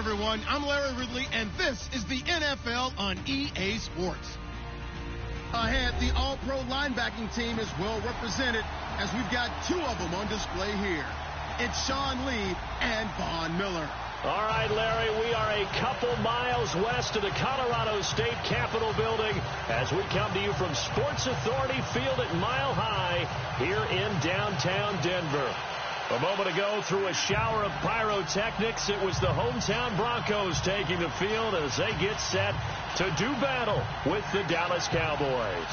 everyone. I'm Larry Ridley, and this is the NFL on EA Sports. Ahead, the All-Pro linebacking team is well represented, as we've got two of them on display here. It's Sean Lee and Von Miller. All right, Larry, we are a couple miles west of the Colorado State Capitol building as we come to you from Sports Authority Field at Mile High here in downtown Denver. A moment ago, through a shower of pyrotechnics, it was the hometown Broncos taking the field as they get set to do battle with the Dallas Cowboys.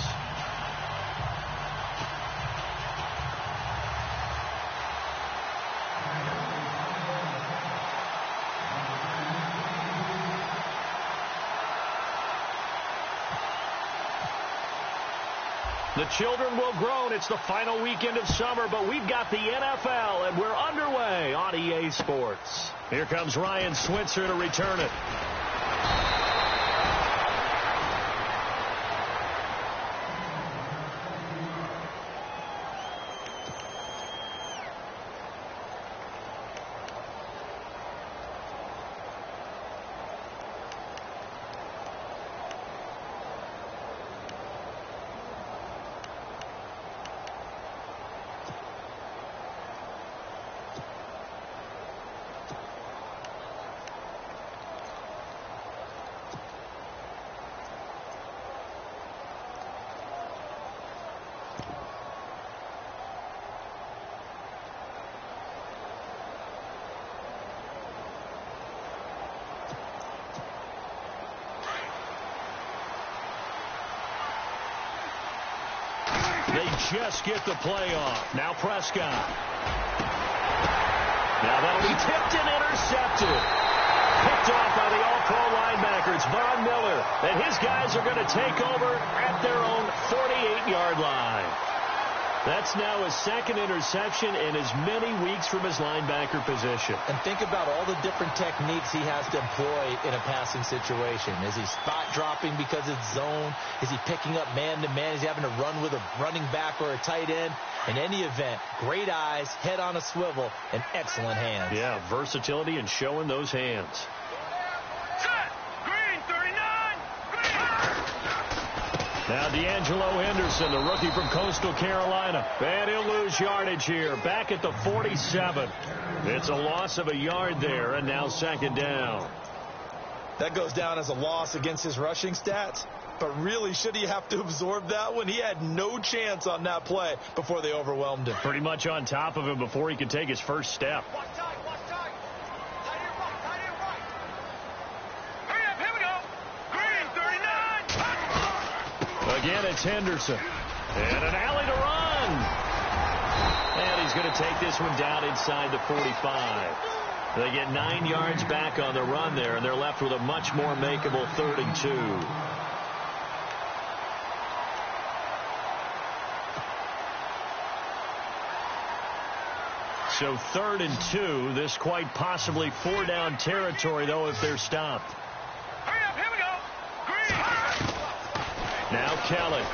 The children will groan. It's the final weekend of summer, but we've got the NFL, and we're underway on EA Sports. Here comes Ryan Switzer to return it. They just get the play off. Now Prescott. Now that'll be tipped and intercepted. Picked off by the All-Pro linebacker. It's Von Miller. And his guys are going to take over at their own 48-yard line. That's now his second interception in as many weeks from his linebacker position. And think about all the different techniques he has to employ in a passing situation. Is he spot dropping because it's zone? Is he picking up man-to-man? Is he having to run with a running back or a tight end? In any event, great eyes, head on a swivel, and excellent hands. Yeah, versatility and showing those hands. Now D'Angelo Henderson, the rookie from Coastal Carolina. And he'll lose yardage here. Back at the 47. It's a loss of a yard there, and now second down. That goes down as a loss against his rushing stats. But really, should he have to absorb that one? He had no chance on that play before they overwhelmed him. Pretty much on top of him before he could take his first step. Again, it's Henderson. And an alley to run. And he's going to take this one down inside the 45. They get 9 yards back on the run there, and they're left with a much more makeable 3rd and 2. So 3rd and 2. This quite possibly 4-down territory, though, if they're stopped. Now Kelly.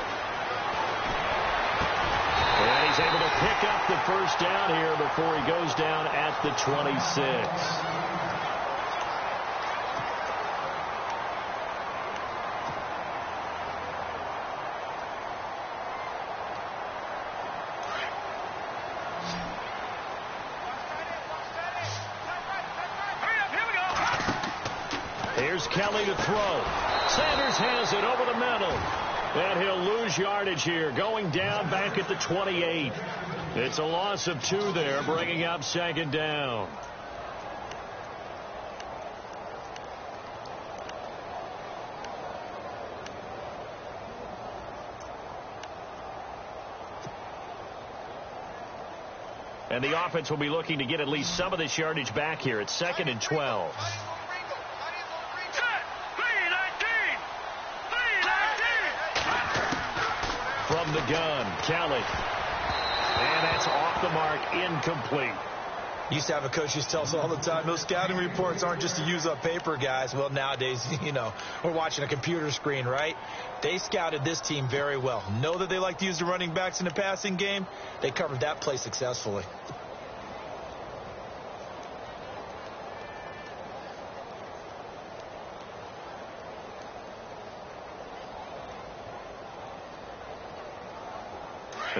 And he's able to pick up the first down here before he goes down at the 26. Here's Kelly to throw. Sanders has it over the middle. And he'll lose yardage here, going down back at the 28. It's a loss of 2 there, bringing up second down. And the offense will be looking to get at least some of this yardage back here. It's 2nd and 12. From the gun, Kelly. And that's off the mark, incomplete. Used to have a coach used to tell us all the time, those scouting reports aren't just to use up paper, guys. Well, nowadays, you know, we're watching a computer screen, right? They scouted this team very well. Know that they like to use the running backs in the passing game. They covered that play successfully.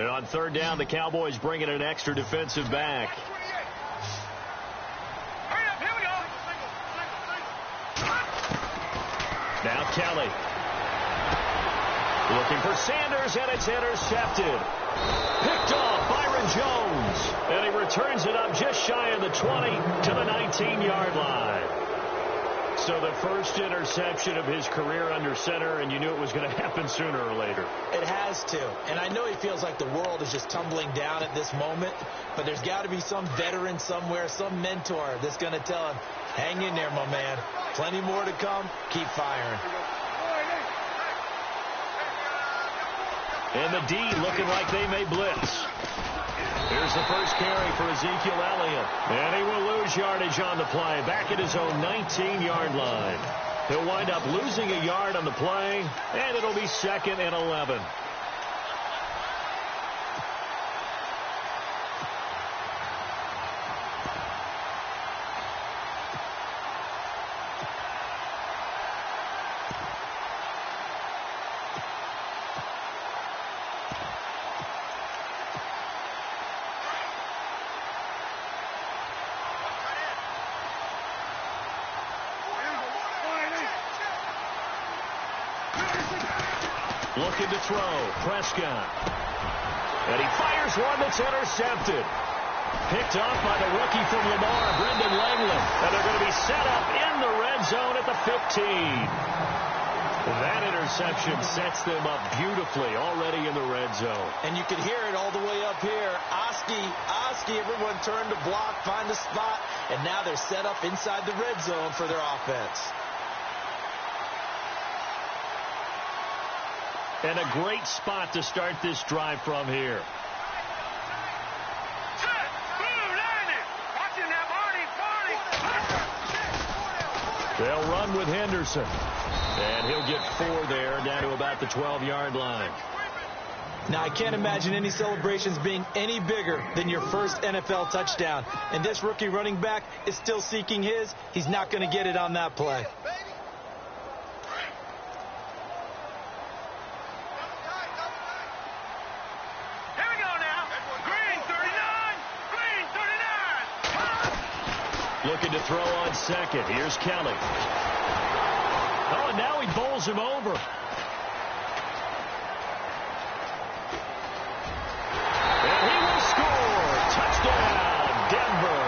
And on third down, the Cowboys bring in an extra defensive back. Now Kelly. Looking for Sanders, and it's intercepted. Picked off Byron Jones. And he returns it up just shy of the 20 to the 19-yard line. So the first interception of his career under center, and you knew it was going to happen sooner or later. It has to. And I know he feels like the world is just tumbling down at this moment, but there's got to be some veteran somewhere, some mentor that's going to tell him, hang in there, my man. Plenty more to come. Keep firing. And the D looking like they may blitz. Here's the first carry for Ezekiel Elliott. And he will lose yardage on the play. Back at his own 19-yard line. He'll wind up losing a yard on the play, and it'll be 2nd and 11. Looking to throw. Prescott. And he fires one that's intercepted. Picked off by the rookie from Lamar, Brendan Langley. And they're going to be set up in the red zone at the 15. That interception sets them up beautifully already in the red zone. And you can hear it all the way up here. Oski, everyone turned to block, find a spot, and now they're set up inside the red zone for their offense. And a great spot to start this drive from here. They'll run with Henderson. And he'll get 4 there, down to about the 12-yard line. Now, I can't imagine any celebrations being any bigger than your first NFL touchdown. And this rookie running back is still seeking his. He's not going to get it on that play. Looking to throw on second. Here's Kelly. Oh, and now he bowls him over. And he will score. Touchdown, Denver.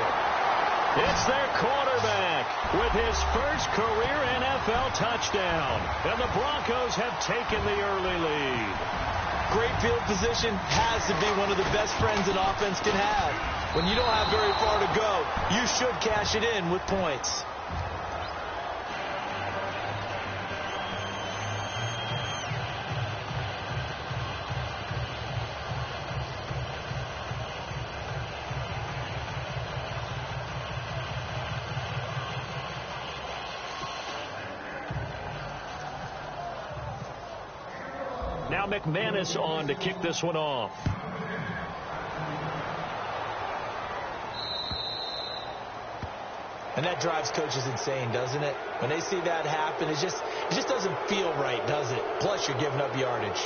It's their quarterback with his first career NFL touchdown. And the Broncos have taken the early lead. Great field position has to be one of the best friends an offense can have. When you don't have very far to go, you should cash it in with points. Now McManus on to kick this one off. And that drives coaches insane, doesn't it? When they see that happen, it just doesn't feel right, does it? Plus, you're giving up yardage.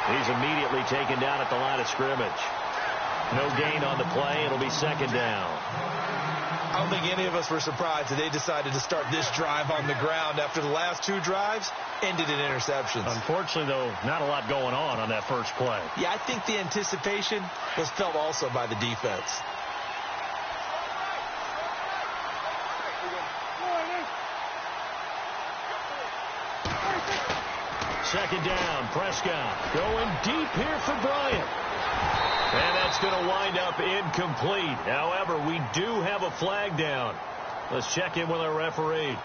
He's immediately taken down at the line of scrimmage. No gain on the play. It'll be 2nd down. I don't think any of us were surprised that they decided to start this drive on the ground after the last 2 drives ended in interceptions. Unfortunately, though, not a lot going on that first play. Yeah, I think the anticipation was felt also by the defense. Second down, Prescott going deep here for Bryant. And that's going to wind up incomplete. However, we do have a flag down. Let's check in with our referee.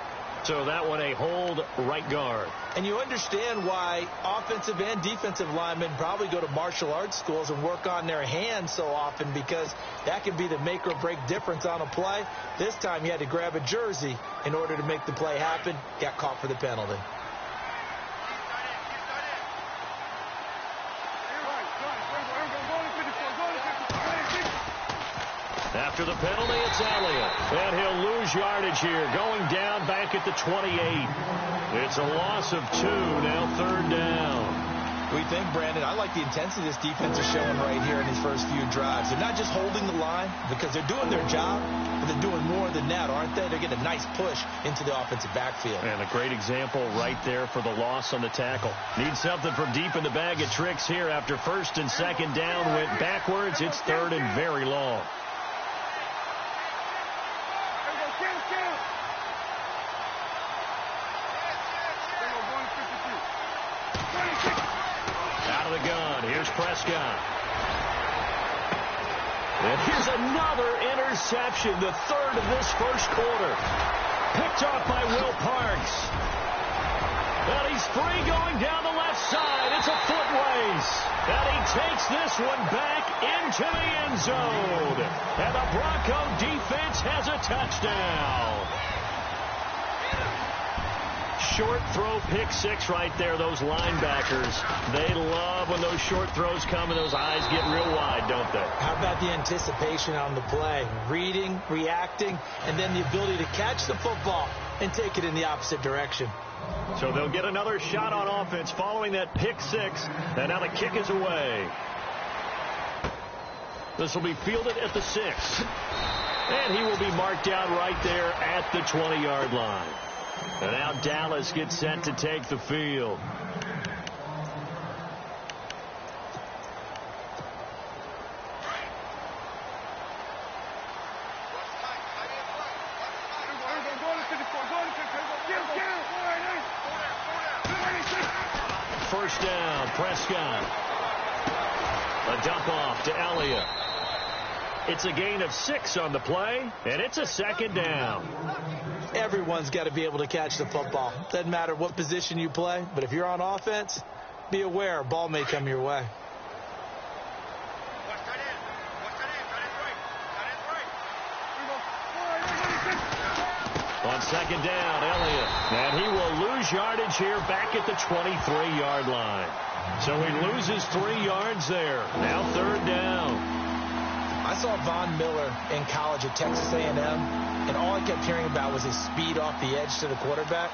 So that one a hold right guard. And you understand why offensive and defensive linemen probably go to martial arts schools and work on their hands so often, because that can be the make or break difference on a play. This time he had to grab a jersey in order to make the play happen. Got caught for the penalty. After the penalty, it's Elliott. And he'll lose yardage here, going down back at the 28. It's a loss of 2, now 3rd down. We think, Brandon, I like the intensity this defense is showing right here in these first few drives. They're not just holding the line because they're doing their job, but they're doing more than that, aren't they? They're getting a nice push into the offensive backfield. And a great example right there for the loss on the tackle. Need something from deep in the bag of tricks here after 1st and 2nd down. Went backwards. It's 3rd and very long. Out of the gun. Here's Prescott. And here's another interception, the 3rd of this first quarter. Picked off by Will Parks. And he's free going down the left side. It's a foot race. And he takes this one back into the end zone. And the Bronco defense has a touchdown. Short throw, pick 6 right there. Those linebackers, they love when those short throws come and those eyes get real wide, don't they? How about the anticipation on the play? Reading, reacting, and then the ability to catch the football and take it in the opposite direction. So they'll get another shot on offense following that pick 6. And now the kick is away. This will be fielded at the 6. And he will be marked down right there at the 20-yard line. And now Dallas gets set to take the field. First down, Prescott. A dump off to Elliott. It's a gain of 6 on the play, and it's a 2nd down. Everyone's got to be able to catch the football. Doesn't matter what position you play, but if you're on offense, be aware a ball may come your way. On 2nd down, Elliott. And he will lose yardage here back at the 23-yard line. So he loses 3 yards there. Now 3rd down. I saw Von Miller in college at Texas A&M, and all I kept hearing about was his speed off the edge to the quarterback.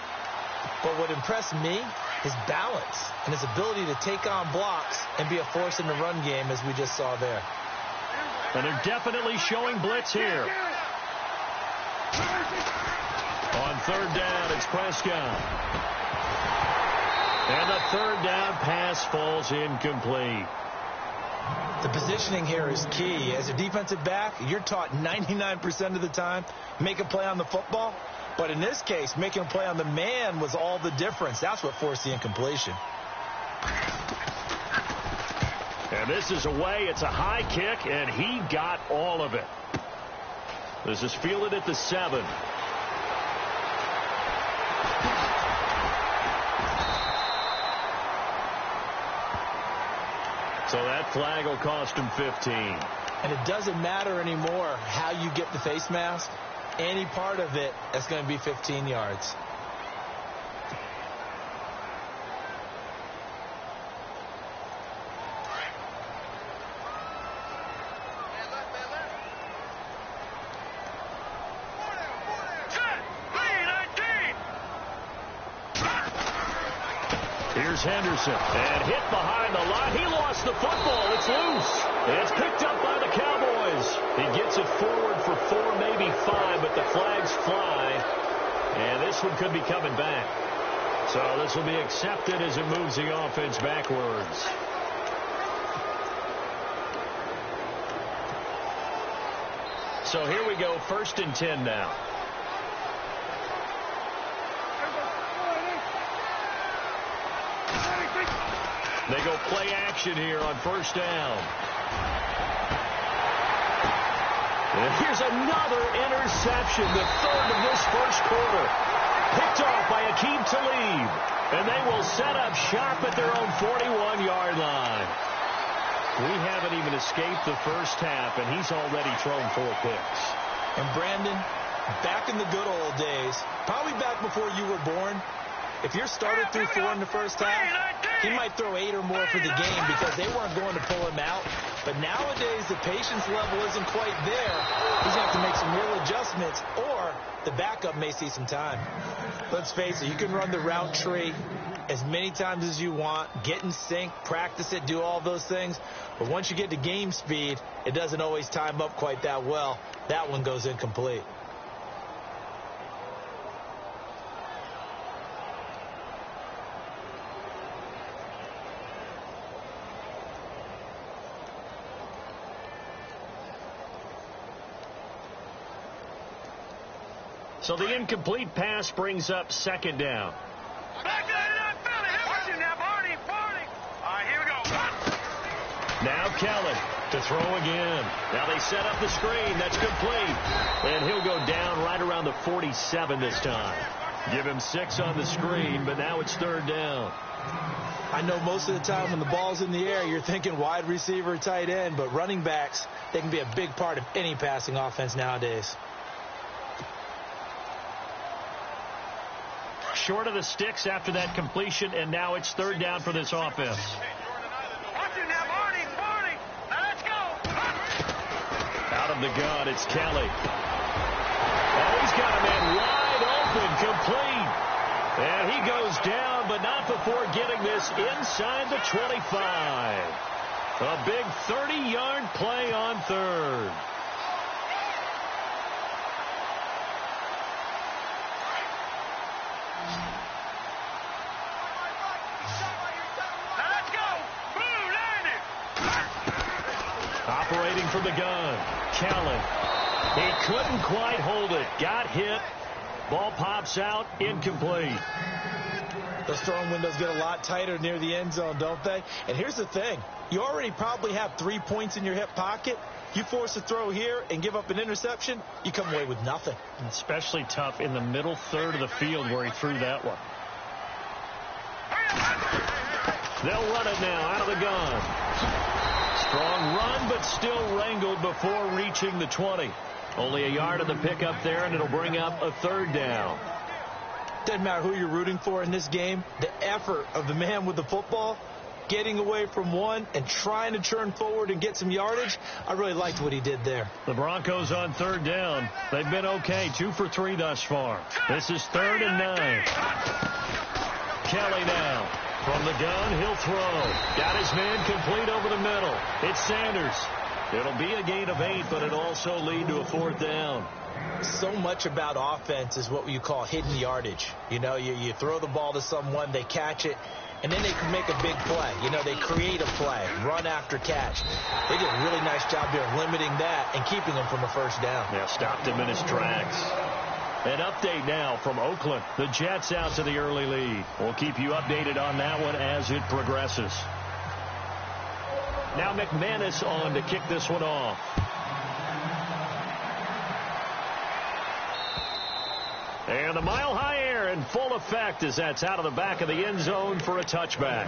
But what impressed me, his balance and his ability to take on blocks and be a force in the run game, as we just saw there. And they're definitely showing blitz here. On 3rd down, it's Prescott. And the 3rd down pass falls incomplete. The positioning here is key. As a defensive back, you're taught 99% of the time, make a play on the football. But in this case, making a play on the man was all the difference. That's what forced the incompletion. And this is away. It's a high kick, and he got all of it. This is fielded at the 7. So that flag will cost him 15. And it doesn't matter anymore how you get the face mask. Any part of it is going to be 15 yards. Here's Henderson, and hit behind the line. He lost the football. It's loose. It's picked up by the Cowboys. He gets it forward for 4, maybe 5, but the flags fly. And this one could be coming back. So this will be accepted as it moves the offense backwards. So here we go, 1st and 10 now. They go play action here on 1st down. And here's another interception, the 3rd of this first quarter. Picked off by Aqib Talib. And they will set up shop at their own 41-yard line. We haven't even escaped the first half, and he's already thrown 4 picks. And Brandon, back in the good old days, probably back before you were born, if your starter threw 4 in the first half, he might throw 8 or more for the game because they weren't going to pull him out. But nowadays, the patience level isn't quite there. He's going to have to make some real adjustments, or the backup may see some time. Let's face it, you can run the route tree as many times as you want, get in sync, practice it, do all those things. But once you get to game speed, it doesn't always time up quite that well. That one goes incomplete. So the incomplete pass brings up 2nd down. Now Kelly to throw again. Now they set up the screen. That's complete. And he'll go down right around the 47 this time. Give him 6 on the screen, but now it's 3rd down. I know most of the time when the ball's in the air, you're thinking wide receiver, tight end, but running backs, they can be a big part of any passing offense nowadays. Short of the sticks after that completion, and now it's 3rd down for this offense. Out of the gun, it's Kelly. Oh, he's got a man wide open, complete. And he goes down, but not before getting this inside the 25. A big 30-yard play on 3rd. Operating from the gun, Kelly. He couldn't quite hold it. Got hit. Ball pops out, incomplete. Those throwing windows get a lot tighter near the end zone, don't they? And here's the thing. You already probably have 3 points in your hip pocket. You force a throw here and give up an interception, you come away with nothing. Especially tough in the middle 3rd of the field where he threw that one. They'll run it now out of the gun. Strong run, but still wrangled before reaching the 20. Only a yard of the pickup there, and it'll bring up a 3rd down. Doesn't matter who you're rooting for in this game. The effort of the man with the football, getting away from one and trying to churn forward and get some yardage, I really liked what he did there. The Broncos on 3rd down. They've been okay, 2 for 3 thus far. This is 3rd and 9. Kelly now. From the gun, he'll throw. Got his man complete over the middle. It's Sanders. It'll be a gain of 8, but it'll also lead to a 4th down. So much about offense is what you call hidden yardage. You know, you throw the ball to someone, they catch it, and then they can make a big play. You know, they create a play, run after catch. They did a really nice job there limiting that and keeping him from a 1st down. Yeah, stopped him in his tracks. An update now from Oakland. The Jets out to the early lead. We'll keep you updated on that one as it progresses. Now McManus on to kick this one off. And the mile-high air in full effect as that's out of the back of the end zone for a touchback.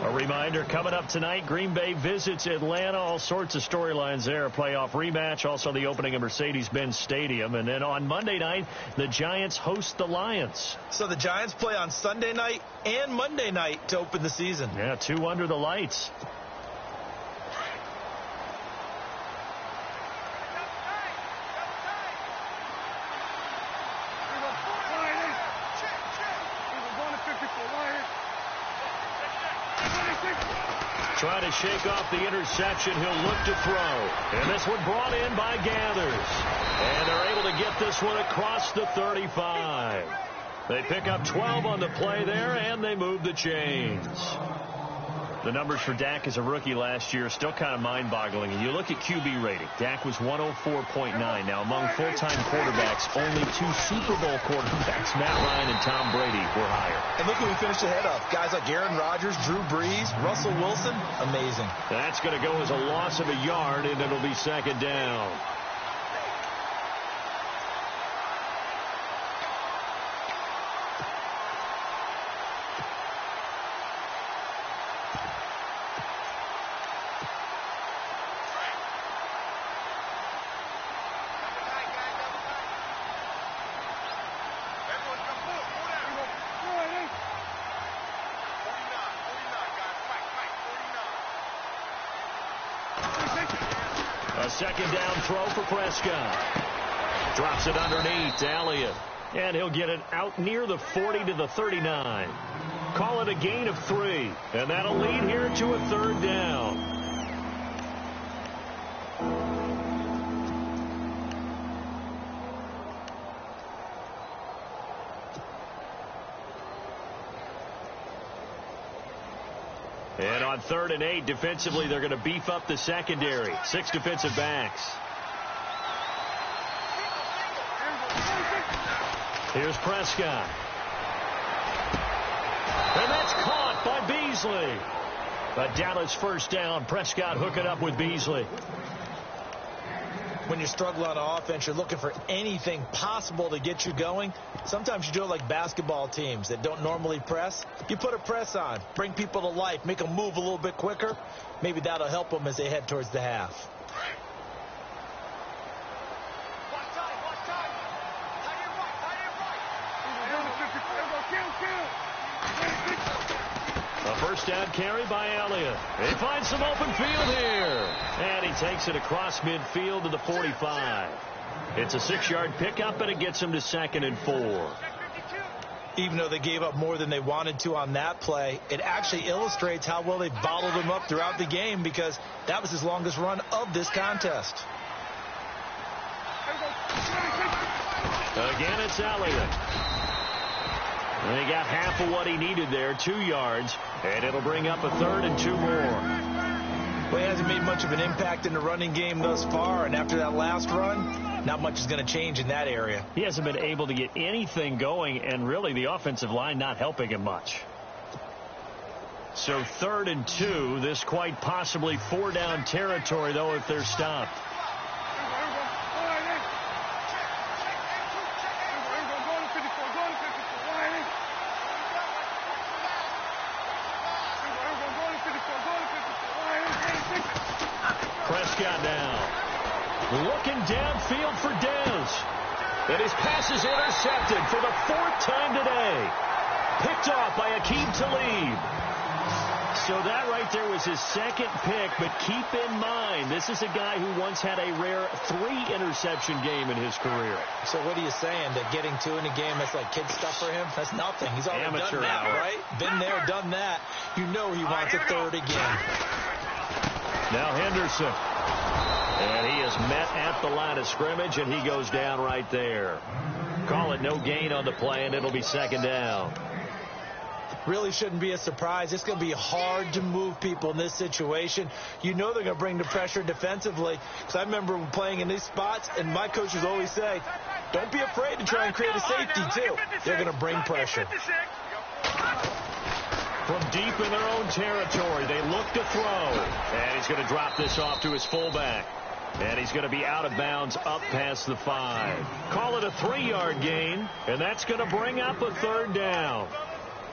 A reminder, coming up tonight, Green Bay visits Atlanta. All sorts of storylines there. A playoff rematch, also the opening of Mercedes-Benz Stadium. And then on Monday night, the Giants host the Lions. So the Giants play on Sunday night and Monday night to open the season. Yeah, 2 under the lights. Trying to shake off the interception. He'll look to throw. And this one brought in by Gathers. And they're able to get this one across the 35. They pick up 12 on the play there, and they move the chains. The numbers for Dak as a rookie last year are still kind of mind-boggling. And you look at QB rating. Dak was 104.9. Now, among full-time quarterbacks, only 2 Super Bowl quarterbacks, Matt Ryan and Tom Brady, were higher. And look who we finished ahead of. Guys like Aaron Rodgers, Drew Brees, Russell Wilson. Amazing. That's going to go as a loss of a yard, and it'll be 2nd down. second down throw for Prescott. Drops it underneath to Elliott. And he'll get it out near the 40 to the 39. Call it a gain of 3. And that'll lead here to a third down. And on 3rd and 8, defensively, they're going to beef up the secondary. 6 defensive backs. Here's Prescott. And that's caught by Beasley. A Dallas first down. Prescott hooking up with Beasley. When you struggle on offense, you're looking for anything possible to get you going. Sometimes you do it like basketball teams that don't normally press. You put a press on, bring people to life, make them move a little bit quicker. Maybe that'll help them as they head towards the half. A first down carry by Elliott. He finds some open field here. And he takes it across midfield to the 45. It's a 6-yard pickup, and it gets him to 2nd and 4. Even though they gave up more than they wanted to on that play, it actually illustrates how well they bottled him up throughout the game, because that was his longest run of this contest. Again, it's Elliott. And he got half of what he needed there, 2 yards, and it'll bring up a 3rd and 2 more. Well, he hasn't made much of an impact in the running game thus far, and after that last run, not much is going to change in that area. He hasn't been able to get anything going, and really the offensive line not helping him much. So 3rd and 2, this quite possibly 4-down territory, though, if they're stopped. Prescott now. Looking downfield for Dez. And his pass is intercepted for the 4th time today. Picked off by Aqib Talib. So that right there was his 2nd pick, but keep in mind, this is a guy who once had a rare 3-interception game in his career. So what are you saying, that getting 2 in a game, that's like kid stuff for him? That's nothing. He's already Amateur done that, hour. right? Been there, done that. You know he wants a 3rd again. Now Henderson. And he is met at the line of scrimmage, and he goes down right there. Call it no gain on the play, and it'll be 2nd down. Really shouldn't be a surprise. It's going to be hard to move people in this situation. You know they're going to bring the pressure defensively. Because I remember playing in these spots, and my coaches always say, don't be afraid to try and create a safety, too. They're going to bring pressure. From deep in their own territory, they look to throw. And he's going to drop this off to his fullback. And he's going to be out of bounds up past the 5. Call it a 3-yard gain, and that's going to bring up a 3rd down.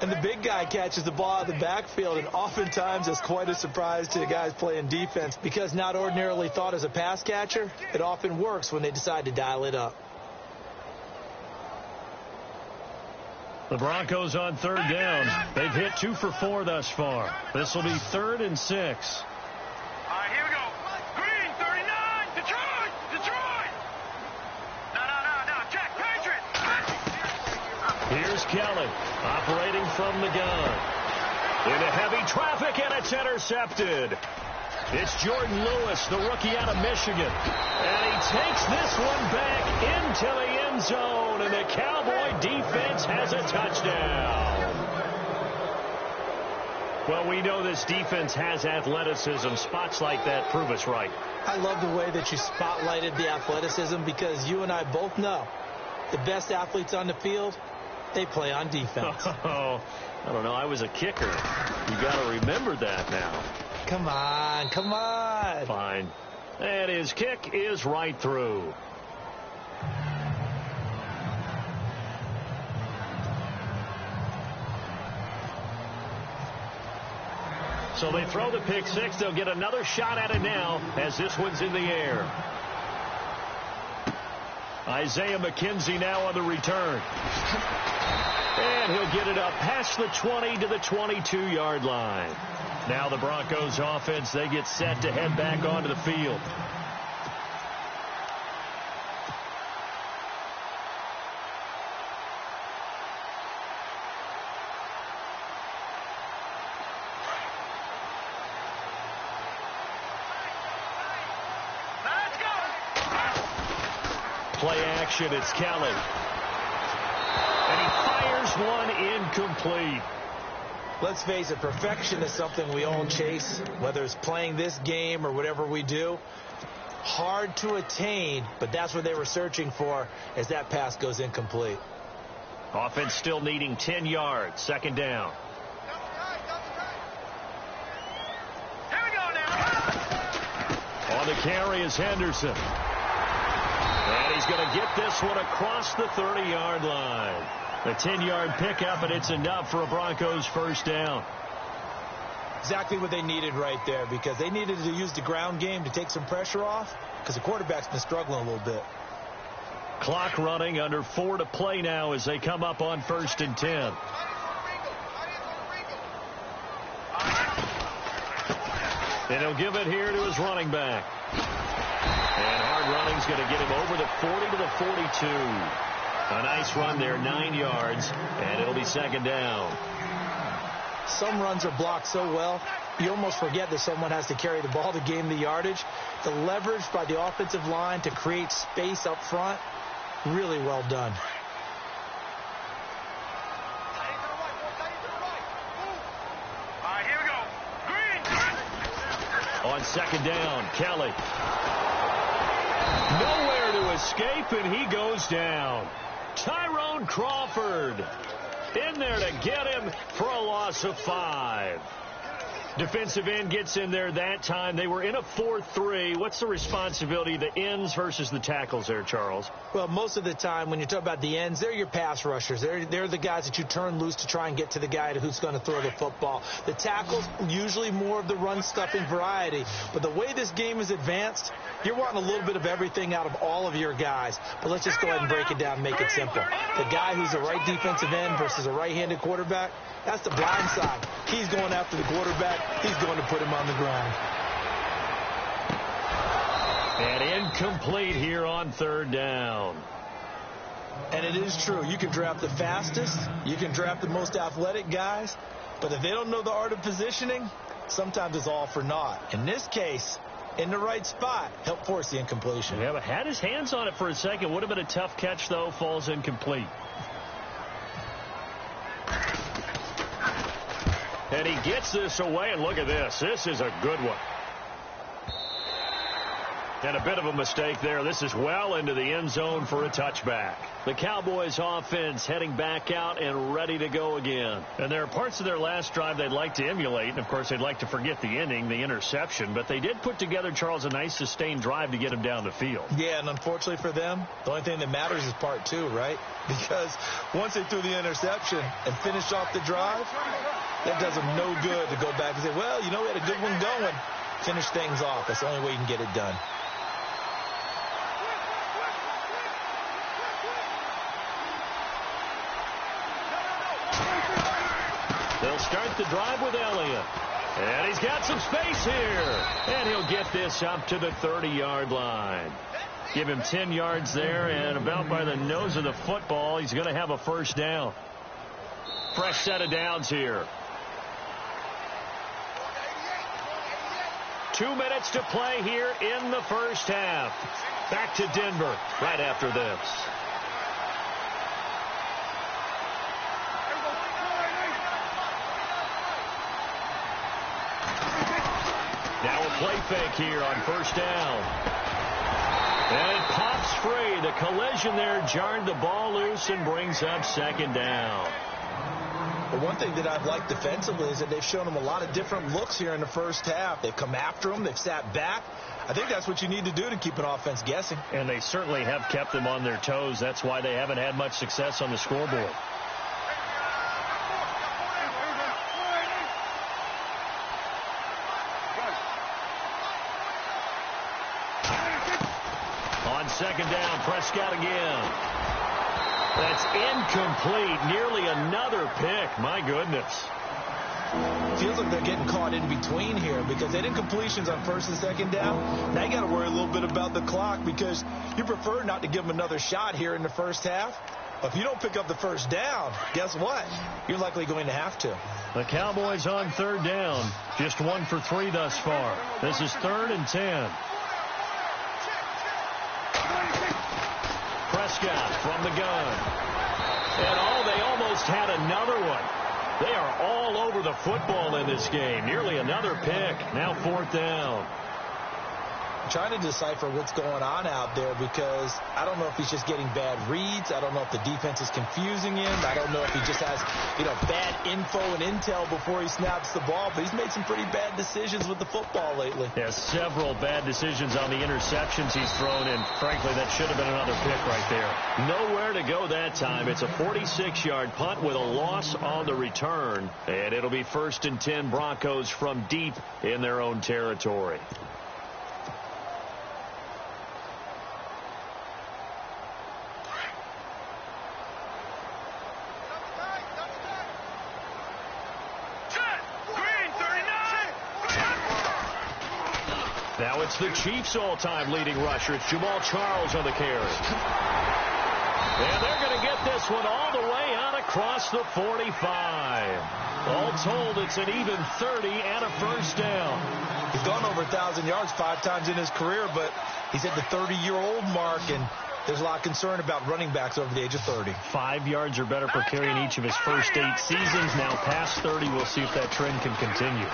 And the big guy catches the ball out of the backfield, and oftentimes it's quite a surprise to the guys playing defense, because not ordinarily thought as a pass catcher, it often works when they decide to dial it up. The Broncos on 3rd down. They've hit 2 for 4 thus far. This will be 3rd and 6. All right, here we go. Green, 39, Detroit, Detroit. No, check, Patriots. Here's Kelly operating from the gun. Into heavy traffic, and it's intercepted. It's Jordan Lewis, the rookie out of Michigan. And he takes this one back into the end zone, and the Cowboy defense has a touchdown. Well, we know this defense has athleticism. Spots like that prove us right. I love the way that you spotlighted the athleticism, because you and I both know the best athletes on the field, they play on defense. Oh, I don't know. I was a kicker. You got to remember that now. Come on, come on. Fine. And his kick is right through. So they throw the pick 6. They'll get another shot at it now as this one's in the air. Isaiah McKenzie now on the return. And he'll get it up past the 20 to the 22-yard line. Now the Broncos offense, they get set to head back onto the field. Play action, it's Kelly. And he fires one incomplete. Let's face it, perfection is something we all chase, whether it's playing this game or whatever we do. Hard to attain, but that's what they were searching for as that pass goes incomplete. Offense still needing 10 yards. Second down. Here we go now. On the carry is Henderson. And he's going to get this one across the 30-yard line. A 10-yard pickup, and it's enough for a Broncos first down. Exactly what they needed right there, because they needed to use the ground game to take some pressure off, because the quarterback's been struggling a little bit. Clock running, under 4 to play now as they come up on 1st and 10. And he'll give it here to his running back. And hard running's going to get him over the 40 to the 42. A nice run there, 9 yards, and it'll be second down. Some runs are blocked so well, you almost forget that someone has to carry the ball to gain the yardage. The leverage by the offensive line to create space up front, really well done. All right, here we go. Green. On second down, Kelly. Nowhere to escape, and he goes down. Tyrone Crawford in there to get him for a loss of 5. Defensive end gets in there that time. They were in a 4-3. What's the responsibility of the ends versus the tackles there, Charles? Well, most of the time when you talk about the ends, they're your pass rushers. They're the guys that you turn loose to try and get to the guy who's going to throw the football. The tackles, usually more of the run-stuffing variety. But the way this game is advanced, you're wanting a little bit of everything out of all of your guys. But let's just go ahead and break it down and make it simple. The guy who's a right defensive end versus a right-handed quarterback, that's the blind side. He's going after the quarterback. He's going to put him on the ground. And incomplete here on third down. And it is true. You can draft the fastest. You can draft the most athletic guys. But if they don't know the art of positioning, sometimes it's all for naught. In this case, in the right spot, help force the incompletion. Yeah, but had his hands on it for a second. Would have been a tough catch, though. Falls incomplete. And he gets this away, and look at this. This is a good one. And a bit of a mistake there. This is well into the end zone for a touchback. The Cowboys offense heading back out and ready to go again. And there are parts of their last drive they'd like to emulate. And, of course, they'd like to forget the inning, the interception. But they did put together, Charles, a nice sustained drive to get him down the field. Yeah, and unfortunately for them, the only thing that matters is part 2, right? Because once they threw the interception and finished off the drive, that does them no good to go back and say, well, you know, we had a good one going. Finish things off. That's the only way you can get it done. They'll start the drive with Elliott. And he's got some space here. And he'll get this up to the 30-yard line. Give him 10 yards there, and about by the nose of the football, he's going to have a first down. Fresh set of downs here. 2 minutes to play here in the first half. Back to Denver right after this. Now a play fake here on first down. And it pops free. The collision there jarred the ball loose and brings up second down. Well, one thing that I've liked defensively is that they've shown them a lot of different looks here in the first half. They've come after them. They've sat back. I think that's what you need to do to keep an offense guessing. And they certainly have kept them on their toes. That's why they haven't had much success on the scoreboard. On second down, Prescott again. That's incomplete. Nearly another pick. My goodness. Feels like they're getting caught in between here because they did incompletions on first and second down. Now you got to worry a little bit about the clock because you prefer not to give them another shot here in the first half. But if you don't pick up the first down, guess what? You're likely going to have to. The Cowboys on third down. Just 1 for 3 thus far. This is 3rd and 10. Prescott from the gun. And they almost had another one. They are all over the football in this game. Nearly another pick. Now 4th down. I'm trying to decipher what's going on out there because I don't know if he's just getting bad reads. I don't know if the defense is confusing him. I don't know if he just has, bad info and intel before he snaps the ball. But he's made some pretty bad decisions with the football lately. Yeah, several bad decisions on the interceptions he's thrown, and frankly, that should have been another pick right there. Nowhere to go that time. It's a 46-yard punt with a loss on the return, and it'll be 1st and 10 Broncos from deep in their own territory. Now it's the Chiefs' all-time leading rusher. It's Jamal Charles on the carry. And they're going to get this one all the way out across the 45. All told, it's an even 30 and a 1st down. He's gone over 1,000 yards 5 times in his career, but he's at the 30-year-old mark, and there's a lot of concern about running backs over the age of 30. 5 yards or better per carry in each of his first 8 seasons. Now past 30, we'll see if that trend can continue.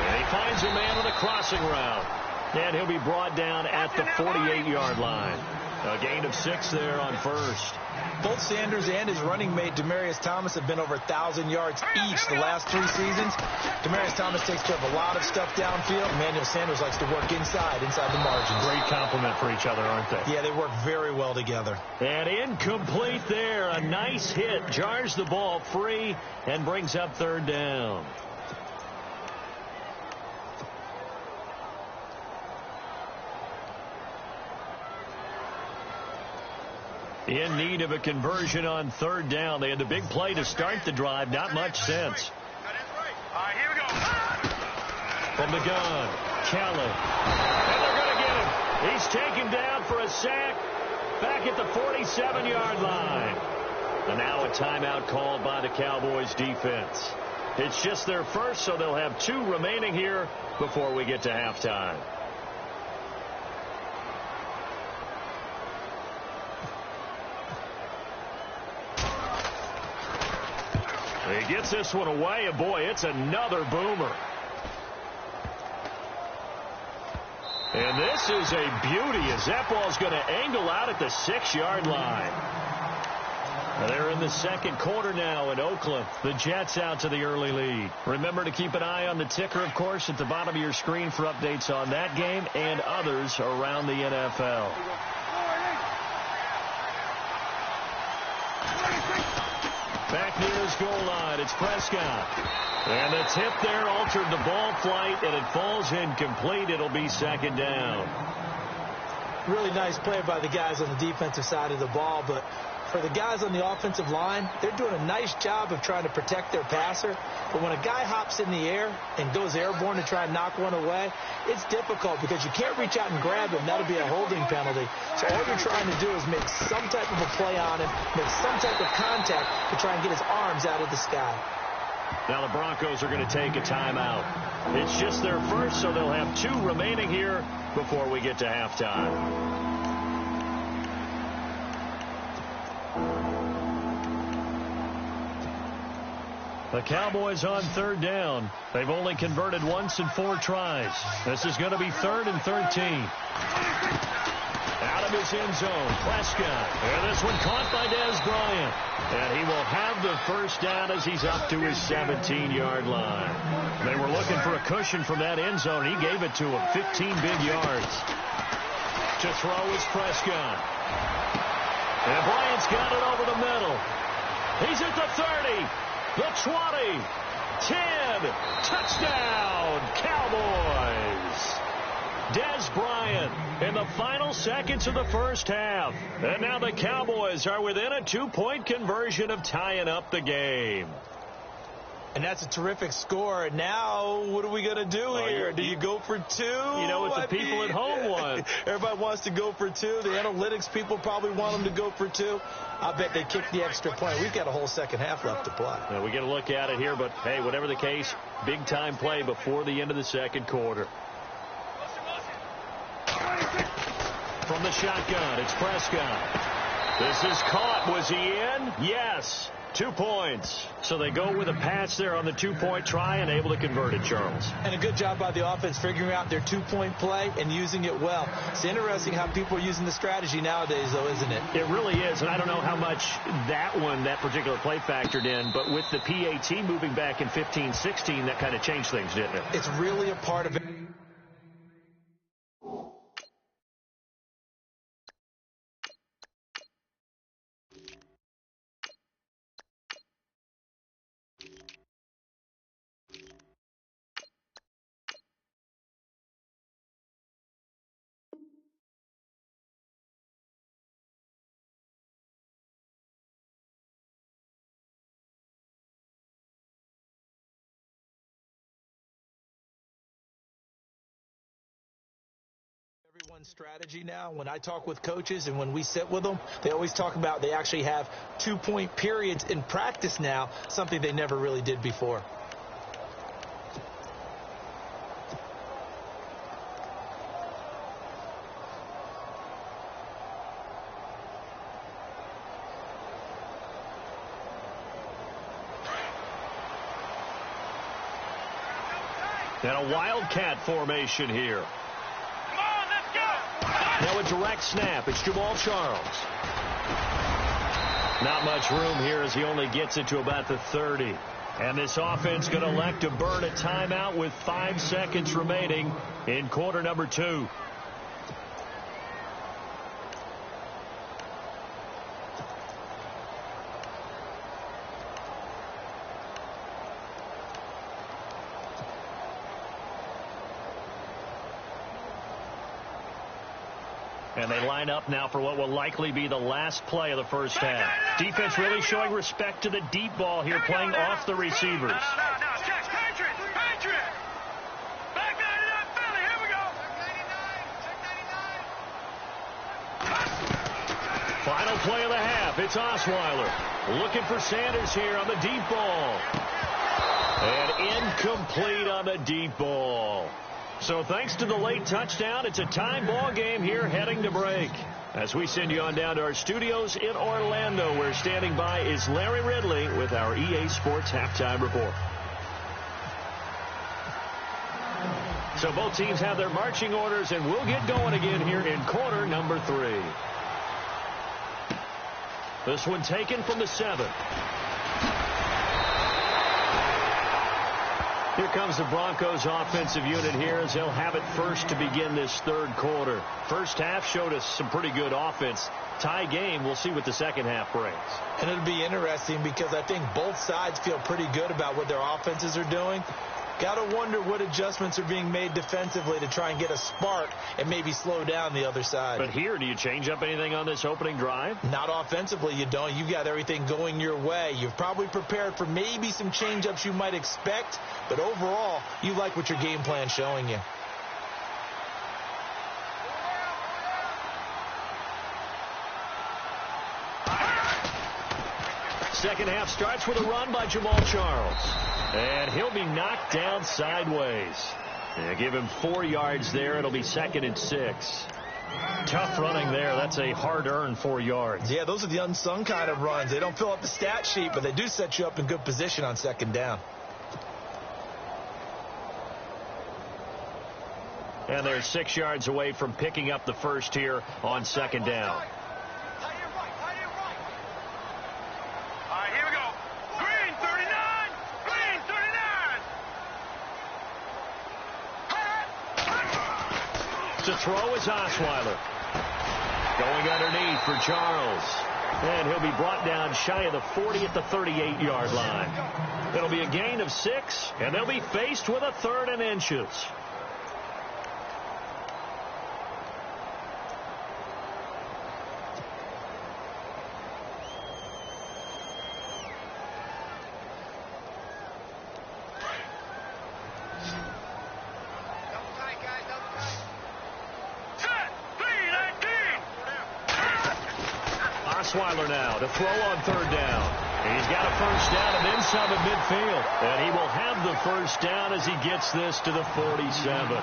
And he finds a man on the crossing route. And he'll be brought down at the 48-yard line. A gain of 6 there on 1st. Both Sanders and his running mate, Demaryius Thomas, have been over 1,000 yards each the last 3 seasons. Demaryius Thomas takes care of a lot of stuff downfield. Emmanuel Sanders likes to work inside the margins. Great compliment for each other, aren't they? Yeah, they work very well together. And incomplete there. A nice hit. Jars the ball free and brings up 3rd down. In need of a conversion on 3rd down. They had the big play to start the drive. Not much sense. All right, here we go. From the gun, Kelly. And they're going to get him. He's taken down for a sack back at the 47-yard line. And now a timeout called by the Cowboys defense. It's just their first, so they'll have 2 remaining here before we get to halftime. He gets this one away, and boy, it's another boomer. And this is a beauty as that ball's going to angle out at the 6-yard line. They're in the second quarter now in Oakland. The Jets out to the early lead. Remember to keep an eye on the ticker, of course, at the bottom of your screen for updates on that game and others around the NFL. Back near his goal line, it's Prescott. And the tip there altered the ball flight, and it falls incomplete. It'll be 2nd down. Really nice play by the guys on the defensive side of the ball, but for the guys on the offensive line, they're doing a nice job of trying to protect their passer. But when a guy hops in the air and goes airborne to try and knock one away, it's difficult because you can't reach out and grab him. That'll be a holding penalty. So all you're trying to do is make some type of a play on him, make some type of contact to try and get his arms out of the sky. Now the Broncos are going to take a timeout. It's just their first, so they'll have 2 remaining here before we get to halftime. The Cowboys on 3rd down. They've only converted once in 4 tries. This is going to be 3rd and 13. Out of his end zone, Prescott. And this one caught by Dez Bryant. And he will have the 1st down as he's up to his 17-yard line. They were looking for a cushion from that end zone. He gave it to him, 15 big yards. To throw is Prescott. And Bryant's got it over the middle. He's at the 30. The 20, 10, touchdown, Cowboys. Dez Bryant in the final seconds of the first half. And now the Cowboys are within a 2-point conversion of tying up the game. And that's a terrific score. And now, what are we going to do here? Do you go for 2? You know what the people at home want. Everybody wants to go for 2. The analytics people probably want them to go for 2. I bet they kick the extra point. We've got a whole second half left to play. We get a look at it here, but, hey, whatever the case, big-time play before the end of the second quarter. From the shotgun, it's Prescott. This is caught. Was he in? Yes. 2 points. So they go with a pass there on the two-point try and able to convert it, Charles. And a good job by the offense figuring out their two-point play and using it well. It's interesting how people are using the strategy nowadays, though, isn't it? It really is, and I don't know how much that particular play factored in, but with the PAT moving back in 15-16, that kind of changed things, didn't it? It's really a part of it. Everyone's strategy now, when I talk with coaches and when we sit with them, they always talk about they actually have 2-point periods in practice now, something they never really did before. And a wildcat formation here. Now a direct snap. It's Jamal Charles. Not much room here as he only gets it to about the 30. And this offense going to elect to burn a timeout with 5 seconds remaining in quarter number 2. And they line up now for what will likely be the last play of the first half. Defense really showing respect to the deep ball here, playing off the receivers. Final play of the half. It's Osweiler looking for Sanders here on the deep ball. And incomplete on the deep ball. So thanks to the late touchdown, it's a tie ball game here heading to break. As we send you on down to our studios in Orlando, where standing by is Larry Ridley with our EA Sports Halftime Report. So both teams have their marching orders, and we'll get going again here in quarter number 3. This one taken from the 7. Here comes the Broncos offensive unit here as they'll have it first to begin this third quarter. First half showed us some pretty good offense. Tie game, we'll see what the second half brings. And it'll be interesting because I think both sides feel pretty good about what their offenses are doing. Got to wonder what adjustments are being made defensively to try and get a spark and maybe slow down the other side. But here, do you change up anything on this opening drive? Not offensively, you don't. You've got everything going your way. You've probably prepared for maybe some change-ups you might expect, but overall, you like what your game plan's showing you. Second half starts with a run by Jamal Charles. And he'll be knocked down sideways. Yeah, give him 4 yards there. It'll be 2nd and 6. Tough running there. That's a hard-earned 4 yards. Yeah, those are the unsung kind of runs. They don't fill up the stat sheet, but they do set you up in good position on 2nd down. And they're 6 yards away from picking up the first here on 2nd down. To throw is Osweiler. Going underneath for Charles. And he'll be brought down shy of the 40 at the 38-yard line. It'll be a gain of 6, and they'll be faced with a 3rd and inches. Osweiler now to throw on 3rd down. He's got a first down and then some at midfield. And he will have the first down as he gets this to the 47.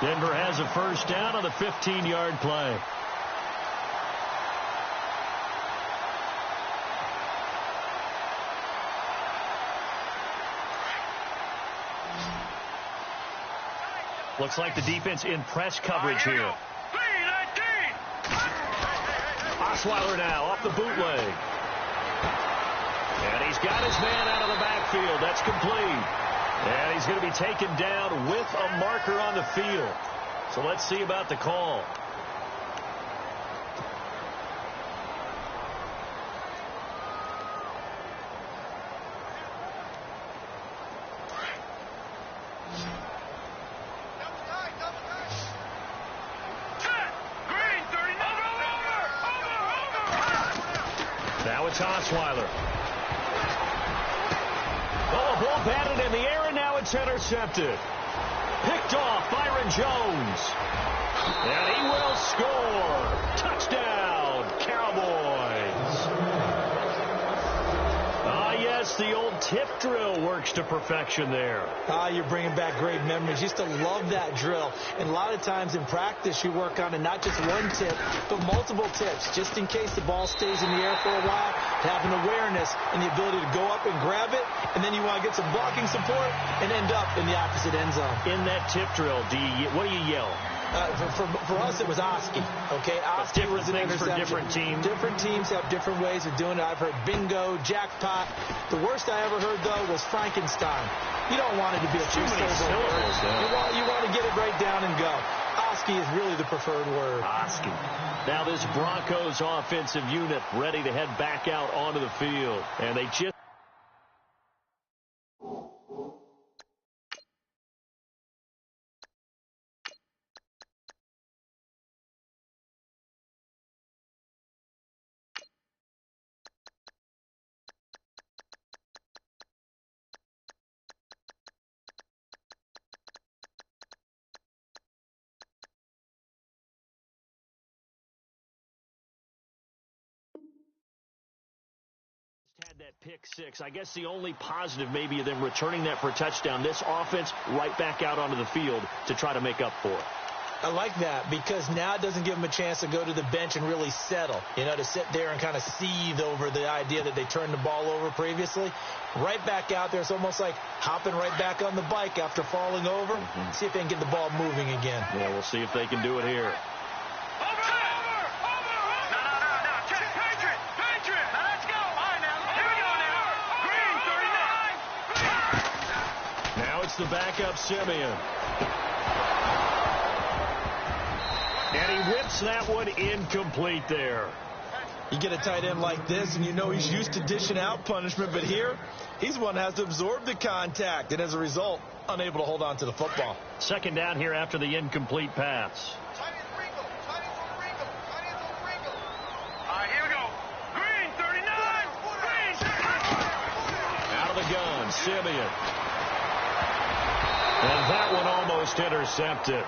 Denver has a first down on the 15-yard play. Looks like the defense in press coverage here. Osweiler now off the bootleg. And he's got his man out of the backfield. That's complete. And he's going to be taken down with a marker on the field. So let's see about the call. Now it's Osweiler. Oh, a ball batted in the air, and now it's intercepted. Picked off Byron Jones. And he will score. Touchdown, Cowboys. Yes, the old tip drill works to perfection there. You're bringing back great memories. Used to love that drill. And a lot of times in practice, you work on it, not just one tip, but multiple tips, just in case the ball stays in the air for a while, to have an awareness and the ability to go up and grab it, and then you want to get some blocking support and end up in the opposite end zone. In that tip drill, what do you yell? For us, it was Oski. Okay, Oski was an interception. For different teams. Different teams have different ways of doing it. I've heard bingo, jackpot. The worst I ever heard, though, was Frankenstein. You don't want it to be a two-syllable word. You want to get it right down and go. Oski is really the preferred word. Oski. Now this Broncos offensive unit ready to head back out onto the field. And they just... had that pick six. I guess the only positive maybe of them returning that for a touchdown. This offense right back out onto the field to try to make up for it. I like that because now it doesn't give them a chance to go to the bench and really settle, to sit there and kind of seethe over the idea that they turned the ball over previously. Right back out there. It's almost like hopping right back on the bike after falling over. See if they can get the ball moving again. Yeah, we'll see if they can do it here. The backup Simeon. And he whips that one incomplete there. You get a tight end like this, and you know he's used to dishing out punishment, but here, he's the one that has to absorb the contact, and as a result, unable to hold on to the football. Second down here after the incomplete pass. Here we go. Green, 39. Green. Out of the gun, Simeon. And that one almost intercepted.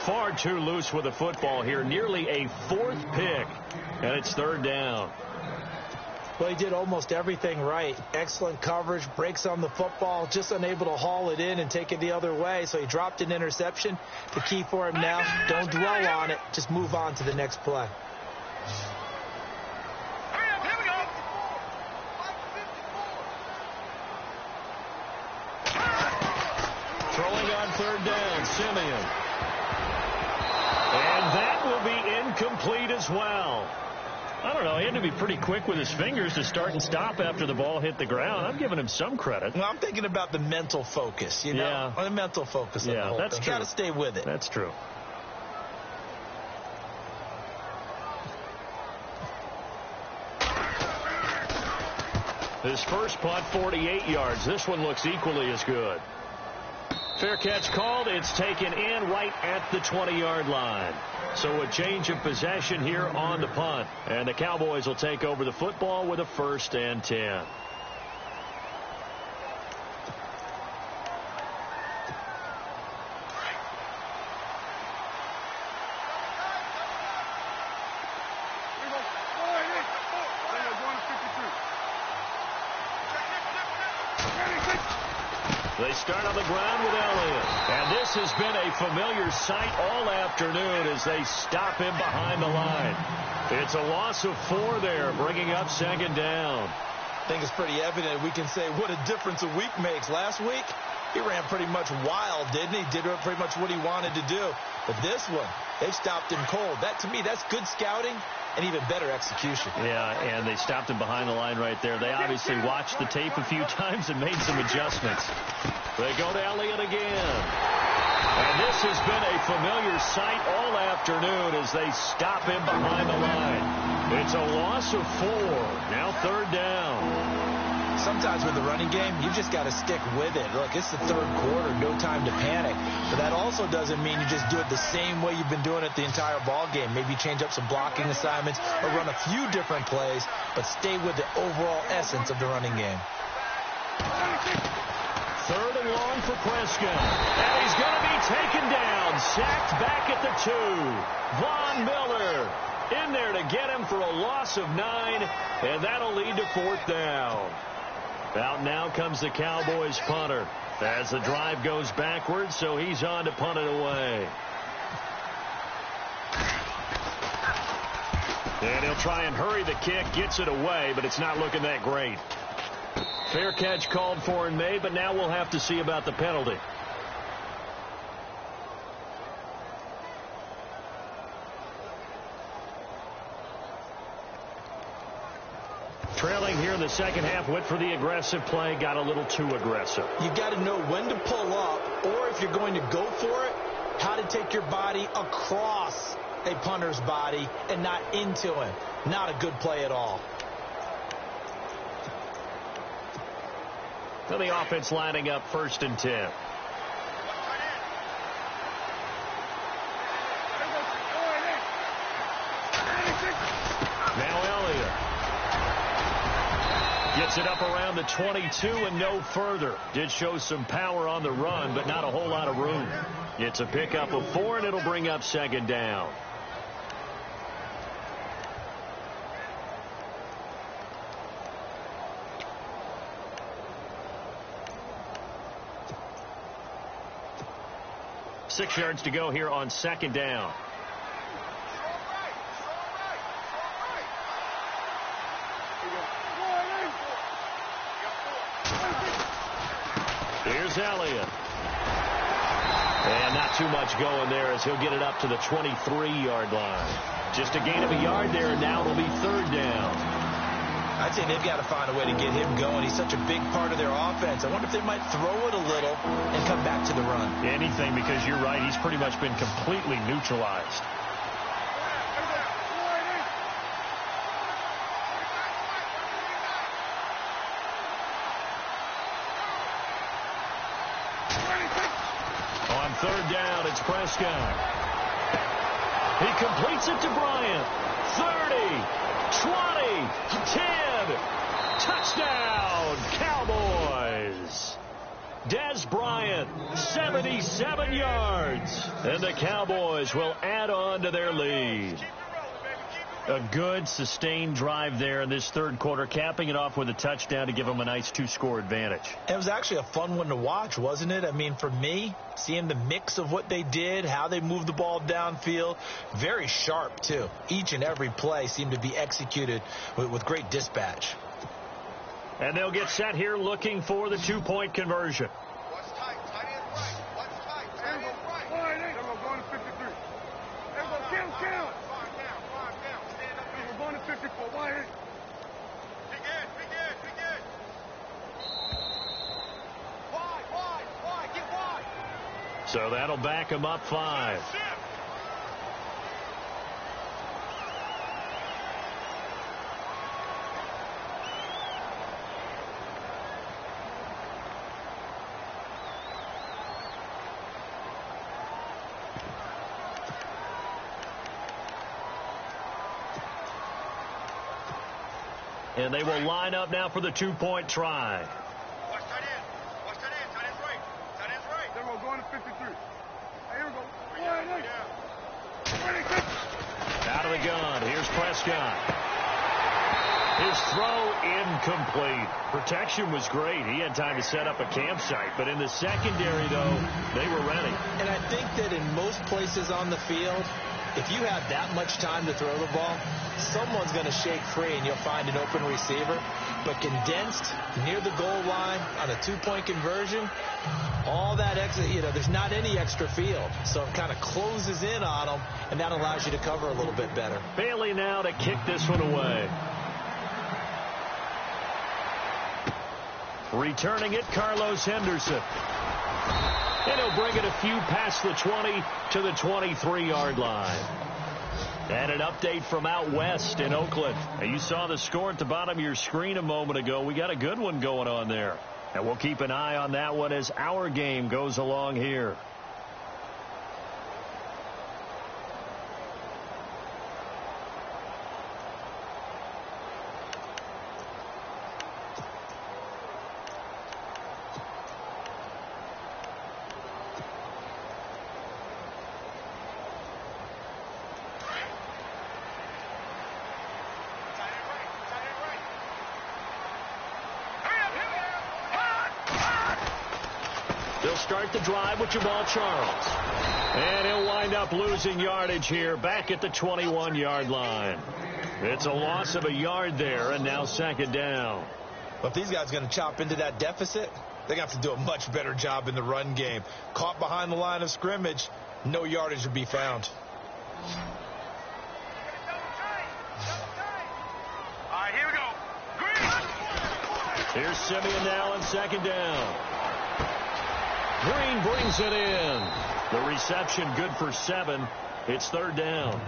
Far too loose with the football here. Nearly a fourth pick. And it's third down. Well, he did almost everything right. Excellent coverage, breaks on the football, just unable to haul it in and take it the other way. So he dropped an interception. The key for him now, don't dwell on it. Just move on to the next play. Throwing on third down, Simeon. And that will be incomplete as well. I don't know. He had to be pretty quick with his fingers to start and stop after the ball hit the ground. I'm giving him some credit. Well, I'm thinking about the mental focus, Yeah. The mental focus of the whole that's thing. true. Got to stay with it. That's true. His first punt, 48 yards. This one looks equally as good. Fair catch called. It's taken in right at the 20-yard line. So a change of possession here on the punt. And the Cowboys will take over the football with a 1st and 10. They start on the ground with Elliott. And this has been a familiar sight all afternoon as they stop him behind the line. It's a loss of 4 there, bringing up second down. I think it's pretty evident. We can say what a difference a week makes. Last week, he ran pretty much wild, didn't he? Did pretty much what he wanted to do. But this one, they stopped him cold. That, to me, that's good scouting and even better execution. Yeah, and they stopped him behind the line right there. They obviously watched the tape a few times and made some adjustments. They go to Elliott again. And this has been a familiar sight all afternoon as they stop him behind the line. It's a loss of 4. Now third down. Sometimes with the running game, you just got to stick with it. Look, it's the third quarter, no time to panic. But that also doesn't mean you just do it the same way you've been doing it the entire ball game. Maybe change up some blocking assignments or run a few different plays, but stay with the overall essence of the running game. Third and long for Prescott. And he's going to be taken down. Sacked back at the 2. Von Miller in there to get him for a loss of 9, and that'll lead to 4th down. Out now comes the Cowboys punter as the drive goes backwards, so he's on to punt it away. And he'll try and hurry the kick, gets it away, but it's not looking that great. Fair catch called for and made, but now we'll have to see about the penalty. Trailing here in the second half, went for the aggressive play, got a little too aggressive. You got to know when to pull up, or if you're going to go for it, how to take your body across a punter's body and not into him. Not a good play at all. So the offense lining up 1st and 10. Now Elliott gets it up around the 22 and no further. Did show some power on the run, but not a whole lot of room. It's a pickup of 4, and it'll bring up second down. Six yards to go here on second down. Here's Elliott. And not too much going there as he'll get it up to the 23-yard line. Just a gain of a yard there, and now it'll be 3rd down. I'd say they've got to find a way to get him going. He's such a big part of their offense. I wonder if they might throw it a little and come back to the run. Anything, because you're right. He's pretty much been completely neutralized. On 3rd down, it's Prescott. He completes it to Bryant. 30, 20, 10. Touchdown, Cowboys. Des Bryant, 77 yards. And the Cowboys will add on to their lead. A good, sustained drive there in this third quarter, capping it off with a touchdown to give them a nice 2-score advantage. It was actually a fun one to watch, wasn't it? I mean, for me, seeing the mix of what they did, how they moved the ball downfield, very sharp, too. Each and every play seemed to be executed with great dispatch. And they'll get set here looking for the 2-point conversion. What's tight? Tight end right. What's tight? Tight end right. They're going to 53. They're going to count. Five down. Stand up. We're going to 54. Wide. Big end. Wide. Get wide. So that'll back them up 5. And they will line up now for the 2-point try. Watch tight end. Tight end's right. Then we're going to 53. Here we go. Out of the gun. Here's Prescott. His throw incomplete. Protection was great. He had time to set up a campsite. But in the secondary, though, they were ready. And I think that in most places on the field, if you have that much time to throw the ball, someone's going to shake free and you'll find an open receiver. But condensed near the goal line on a two-point conversion, all that extra, there's not any extra field. So it kind of closes in on them, and that allows you to cover a little bit better. Bailey now to kick this one away. Returning it, Carlos Henderson. And he'll bring it a few past the 20 to the 23-yard line. And an update from out west in Oakland. Now, you saw the score at the bottom of your screen a moment ago. We got a good one going on there. And we'll keep an eye on that one as our game goes along here. They'll start the drive with Jamal Charles. And he'll wind up losing yardage here back at the 21-yard line. It's a loss of a yard there, and now second down. But if these guys are going to chop into that deficit, they're going to have to do a much better job in the run game. Caught behind the line of scrimmage, no yardage to be found. All right, here we go. Green. Here's Simeon now on second down. Green brings it in. The reception good for 7. It's third down.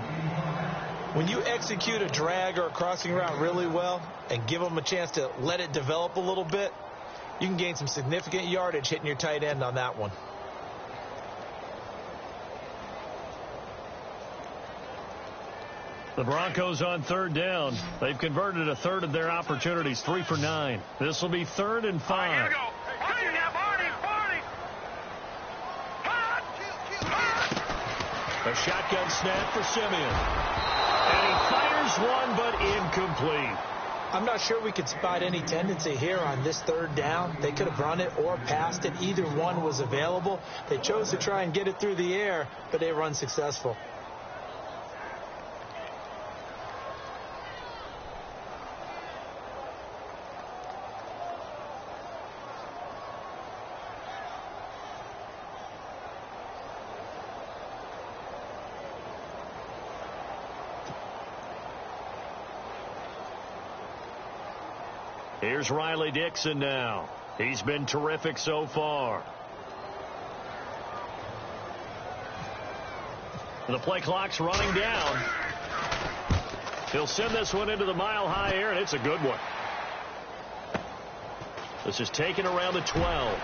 When you execute a drag or a crossing route really well and give them a chance to let it develop a little bit, you can gain some significant yardage hitting your tight end on that one. The Broncos on third down. They've converted a third of their opportunities, 3 for 9. This will be 3rd and 5. All right, here we go. A shotgun snap for Simeon. And he fires one, but incomplete. I'm not sure we could spot any tendency here on this third down. They could have run it or passed it. Either one was available. They chose to try and get it through the air, but they were unsuccessful. Here's Riley Dixon now. He's been terrific so far. The play clock's running down. He'll send this one into the mile-high air, and it's a good one. This is taken around the 12.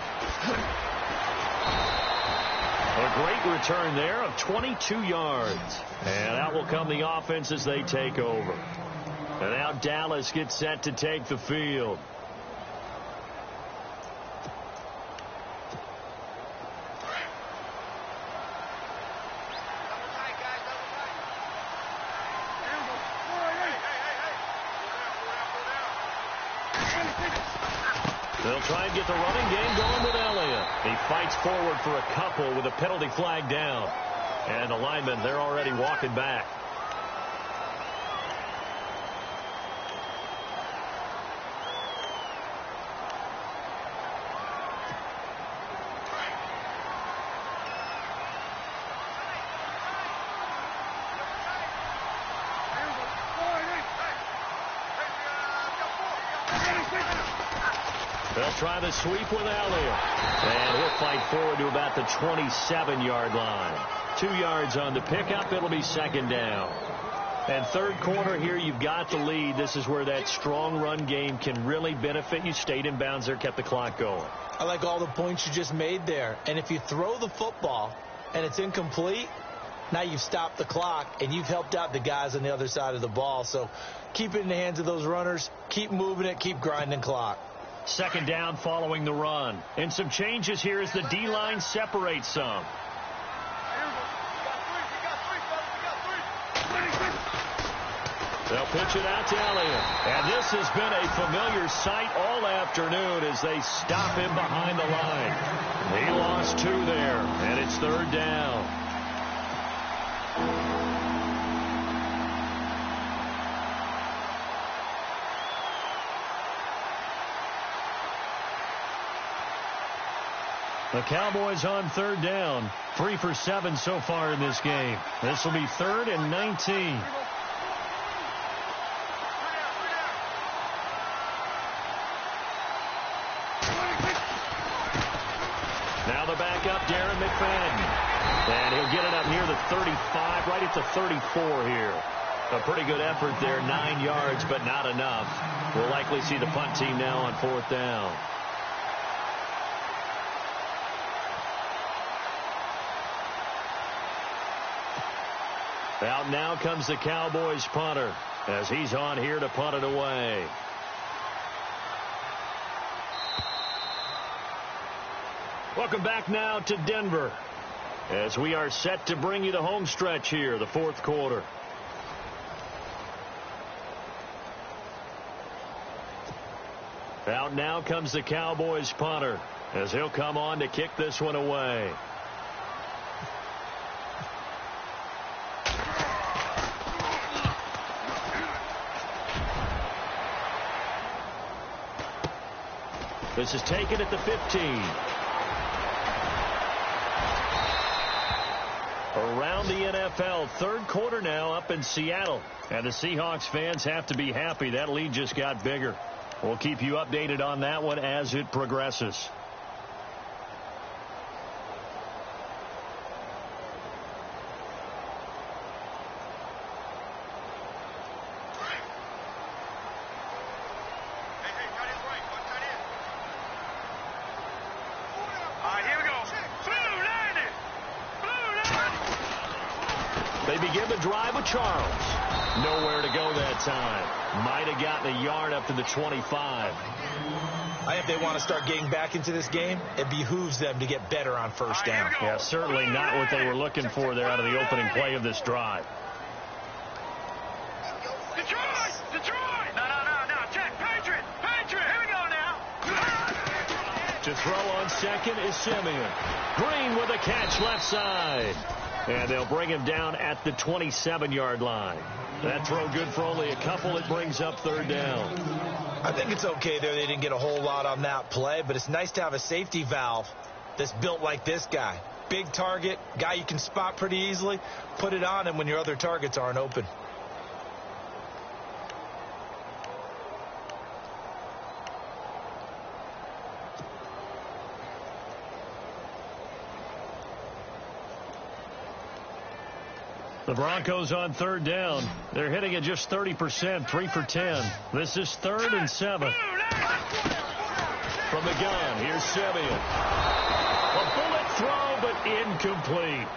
A great return there of 22 yards. And out will come the offense as they take over. And now Dallas gets set to take the field. They'll try and get the running game going with Elliott. He fights forward for a couple with a penalty flag down. And the linemen, they're already walking back. They'll try the sweep with Elliott. And he'll fight forward to about the 27-yard line. 2 yards on the pickup. It'll be second down. And third quarter here, you've got the lead. This is where that strong run game can really benefit you. Stayed in bounds there, kept the clock going. I like all the points you just made there. And if you throw the football and it's incomplete, now you've stopped the clock and you've helped out the guys on the other side of the ball. So keep it in the hands of those runners. Keep moving it. Keep grinding clock. Second down following the run. And some changes here as the D-line separates some. They'll pitch it out to Elliott. And this has been a familiar sight all afternoon as they stop him behind the line. He lost 2 there, and it's 3rd down. The Cowboys on 3rd down. 3 for 7 so far in this game. This will be 3rd and 19. Now the backup, Darren McFadden. And he'll get it up near the 35, right at the 34 here. A pretty good effort there, 9 yards, but not enough. We'll likely see the punt team now on 4th down. Out now comes the Cowboys punter as he's on here to punt it away. Welcome back now to Denver as we are set to bring you the home stretch here, the 4th quarter. Out now comes the Cowboys punter as he'll come on to kick this one away. This is taken at the 15. Around the NFL, 3rd quarter now up in Seattle. And the Seahawks fans have to be happy. That lead just got bigger. We'll keep you updated on that one as it progresses. They begin the drive with Charles. Nowhere to go that time. Might have gotten a yard up to the 25. I think if they want to start getting back into this game, it behooves them to get better on 1st down. Yeah, certainly not what they were looking for there out of the opening play of this drive. Detroit! Detroit! No. Check. Patriot! Here we go now. To throw on second is Simeon. Green with a catch left side. And they'll bring him down at the 27-yard line. That throw good for only a couple. It brings up 3rd down. I think it's okay there. They didn't get a whole lot on that play, but it's nice to have a safety valve that's built like this guy. Big target, guy you can spot pretty easily. Put it on him when your other targets aren't open. The Broncos on 3rd down. They're hitting at just 30%, 3 for 10. This is 3rd and 7. From the gun, here's Simeon. A bullet throw, but incomplete.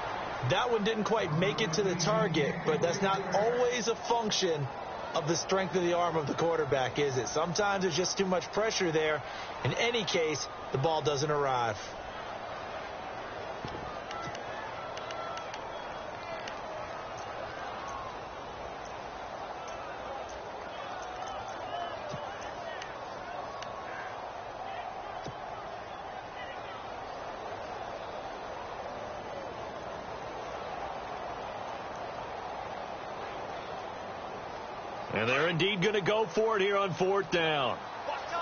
That one didn't quite make it to the target, but that's not always a function of the strength of the arm of the quarterback, is it? Sometimes there's just too much pressure there. In any case, the ball doesn't arrive. And they're indeed going to go for it here on 4th down.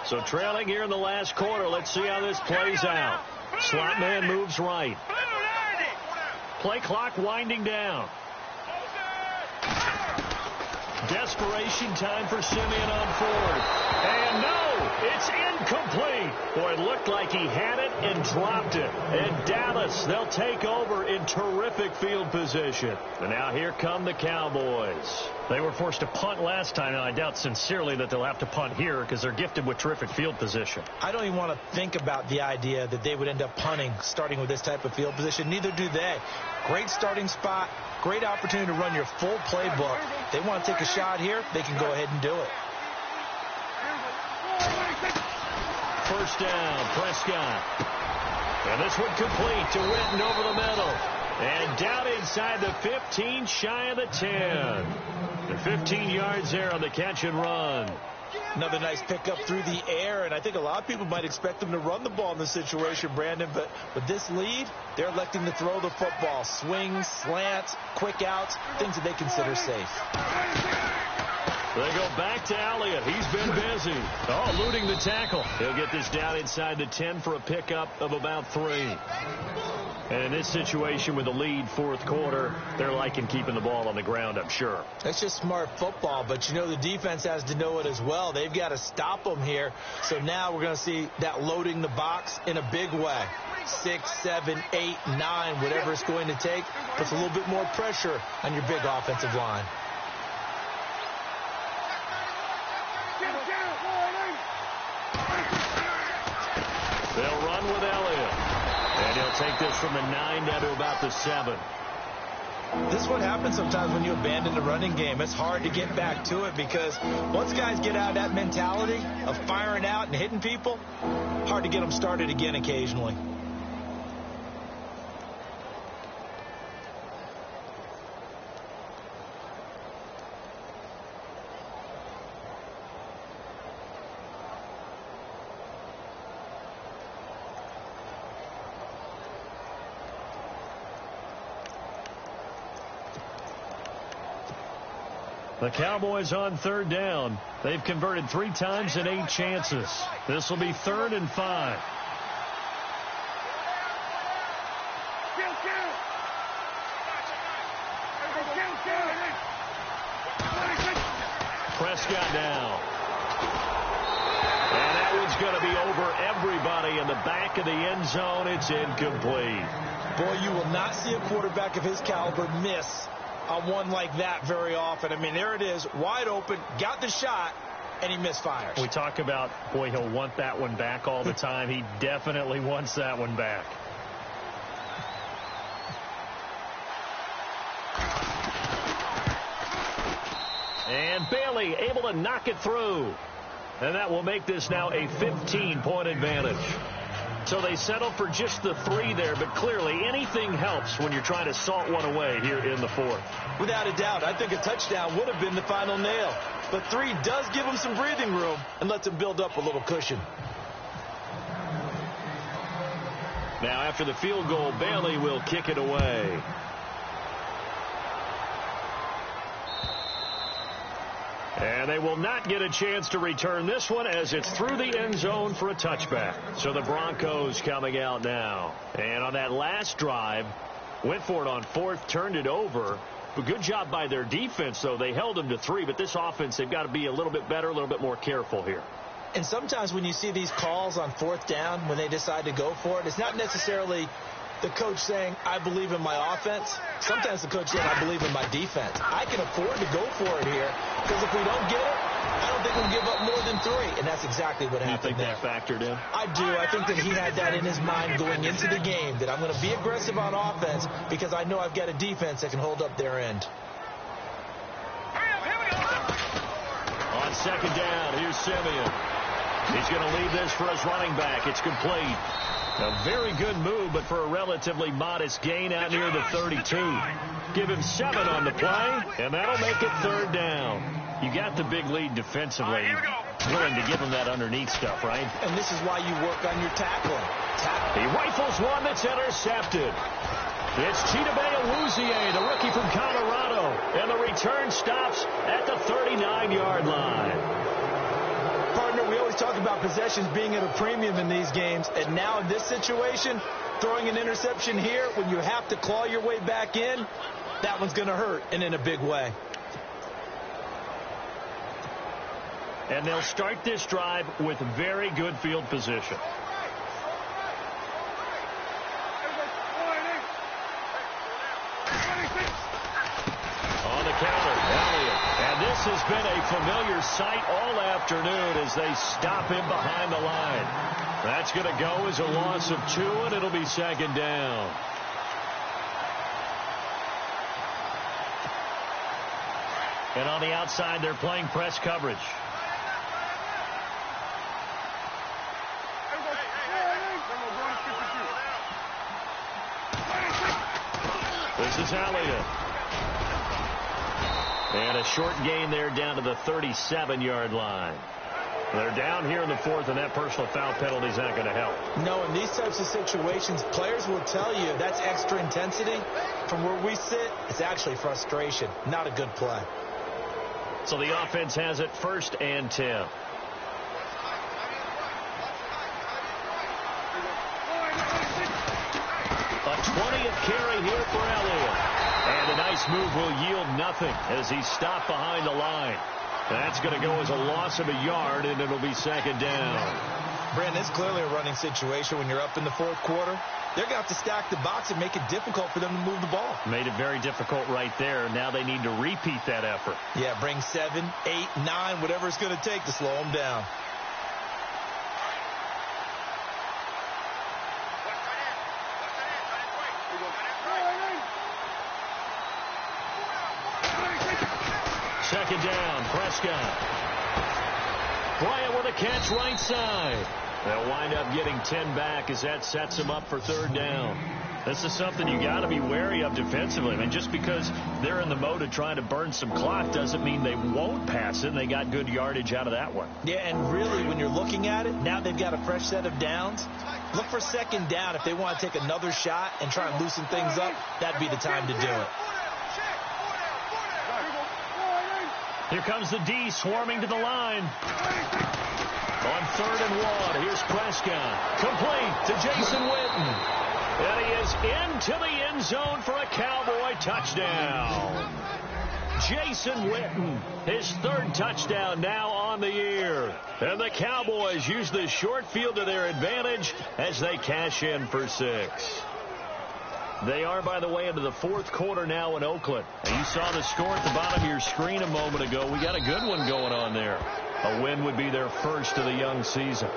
So trailing here in the last quarter. Let's see how this plays out. Slot man moves right. Play clock winding down. Desperation time for Simeon on 4th. And no, it's incomplete. Boy, it looked like he had it and dropped it. And Dallas, they'll take over in terrific field position. And now here come the Cowboys. They were forced to punt last time, and I doubt sincerely that they'll have to punt here because they're gifted with terrific field position. I don't even want to think about the idea that they would end up punting starting with this type of field position. Neither do they. Great starting spot. Great opportunity to run your full playbook. They want to take a shot here, they can go ahead and do it. 1st down, Prescott. And this one complete to Witten over the middle. And down inside the 15, shy of the 10. The 15 yards there on the catch and run. Another nice pickup through the air, and I think a lot of people might expect them to run the ball in this situation, Brandon, but with this lead, they're electing to throw the football. Swings, slants, quick outs, things that they consider safe. They go back to Elliott. He's been busy. Oh, eluding the tackle. He'll get this down inside the 10 for a pickup of about 3. And in this situation with the lead fourth quarter, they're liking keeping the ball on the ground, I'm sure. That's just smart football, but you know the defense has to know it as well. They've got to stop them here. So now we're going to see that loading the box in a big way. 6, 7, 8, 9, whatever it's going to take, puts a little bit more pressure on your big offensive line. They'll run with Elliott. And he'll take this from the 9 down to about the 7. This is what happens sometimes when you abandon the running game. It's hard to get back to it because once guys get out of that mentality of firing out and hitting people, hard to get them started again occasionally. The Cowboys on 3rd down. They've converted 3 times in 8 chances. This will be 3rd and 5. Prescott now. And that one's going to be over everybody in the back of the end zone. It's incomplete. Boy, you will not see a quarterback of his caliber miss on one like that very often. I mean, there it is, wide open, got the shot, and he misfires. We talk about, boy, he'll want that one back all the time. He definitely wants that one back. And Bailey able to knock it through. And that will make this now a 15-point advantage. So they settle for just the 3 there, but clearly anything helps when you're trying to salt one away here in the 4th. Without a doubt, I think a touchdown would have been the final nail. But 3 does give them some breathing room and lets them build up a little cushion. Now after the field goal, Bailey will kick it away. And they will not get a chance to return this one as it's through the end zone for a touchback. So the Broncos coming out now. And on that last drive, went for it on 4th, turned it over. A good job by their defense, though. They held them to 3, but this offense, they've got to be a little bit better, a little bit more careful here. And sometimes when you see these calls on 4th down, when they decide to go for it, it's not necessarily the coach saying, I believe in my offense. Sometimes the coach saying, I believe in my defense. I can afford to go for it here because if we don't get it, I don't think we'll give up more than 3. And that's exactly what happened there. You think that factored in? I do. I think that he had that in his mind going into the game, that I'm going to be aggressive on offense because I know I've got a defense that can hold up their end. On 2nd down, here's Simeon. He's going to leave this for his running back. It's complete. A very good move, but for a relatively modest gain out near the 32. Give him 7 on the play, and that'll make it 3rd down. You got the big lead defensively. Willing to give him that underneath stuff, right? And this is why you work on your tackling. He rifles one that's intercepted. It's Chidobe Awuzie, the rookie from Colorado, and the return stops at the 39-yard line. Partner, we always talk about possessions being at a premium in these games, and now in this situation, throwing an interception here when you have to claw your way back in, that one's going to hurt, and in a big way. And they'll start this drive with very good field position. On the counter, Elliott. And this has been a familiar sight all afternoon as they stop him behind the line. That's going to go as a loss of 2, and it'll be 2nd down. And on the outside, they're playing press coverage. Here's Elliott. And a short gain there down to the 37-yard line. They're down here in the fourth, and that personal foul penalty is not going to help. No, in these types of situations, players will tell you that's extra intensity. From where we sit, it's actually frustration. Not a good play. So the offense has it 1st and 10. A 20th carry here for Elliott. And a nice move will yield nothing as he's stopped behind the line. That's going to go as a loss of a yard, and it'll be 2nd down. Brandon, it's clearly a running situation when you're up in the fourth quarter. They're going to have to stack the box and make it difficult for them to move the ball. Made it very difficult right there. Now they need to repeat that effort. Yeah, bring 7, 8, 9, whatever it's going to take to slow them down. Second down, Prescott. Bryant with a catch right side. They'll wind up getting 10 back as that sets them up for 3rd down. This is something you got to be wary of defensively. I mean, just because they're in the mode of trying to burn some clock doesn't mean they won't pass it, and they got good yardage out of that one. Yeah, and really, when you're looking at it, now they've got a fresh set of downs. Look for 2nd down if they want to take another shot and try and loosen things up. That'd be the time to do it. Here comes the D swarming to the line. On 3rd and 1, here's Prescott. Complete to Jason Witten. And he is into the end zone for a Cowboy touchdown. Jason Witten, his 3rd touchdown now on the year. And the Cowboys use the short field to their advantage as they cash in for 6. They are, by the way, into the fourth quarter now in Oakland. And you saw the score at the bottom of your screen a moment ago. We got a good one going on there. A win would be their first of the young season.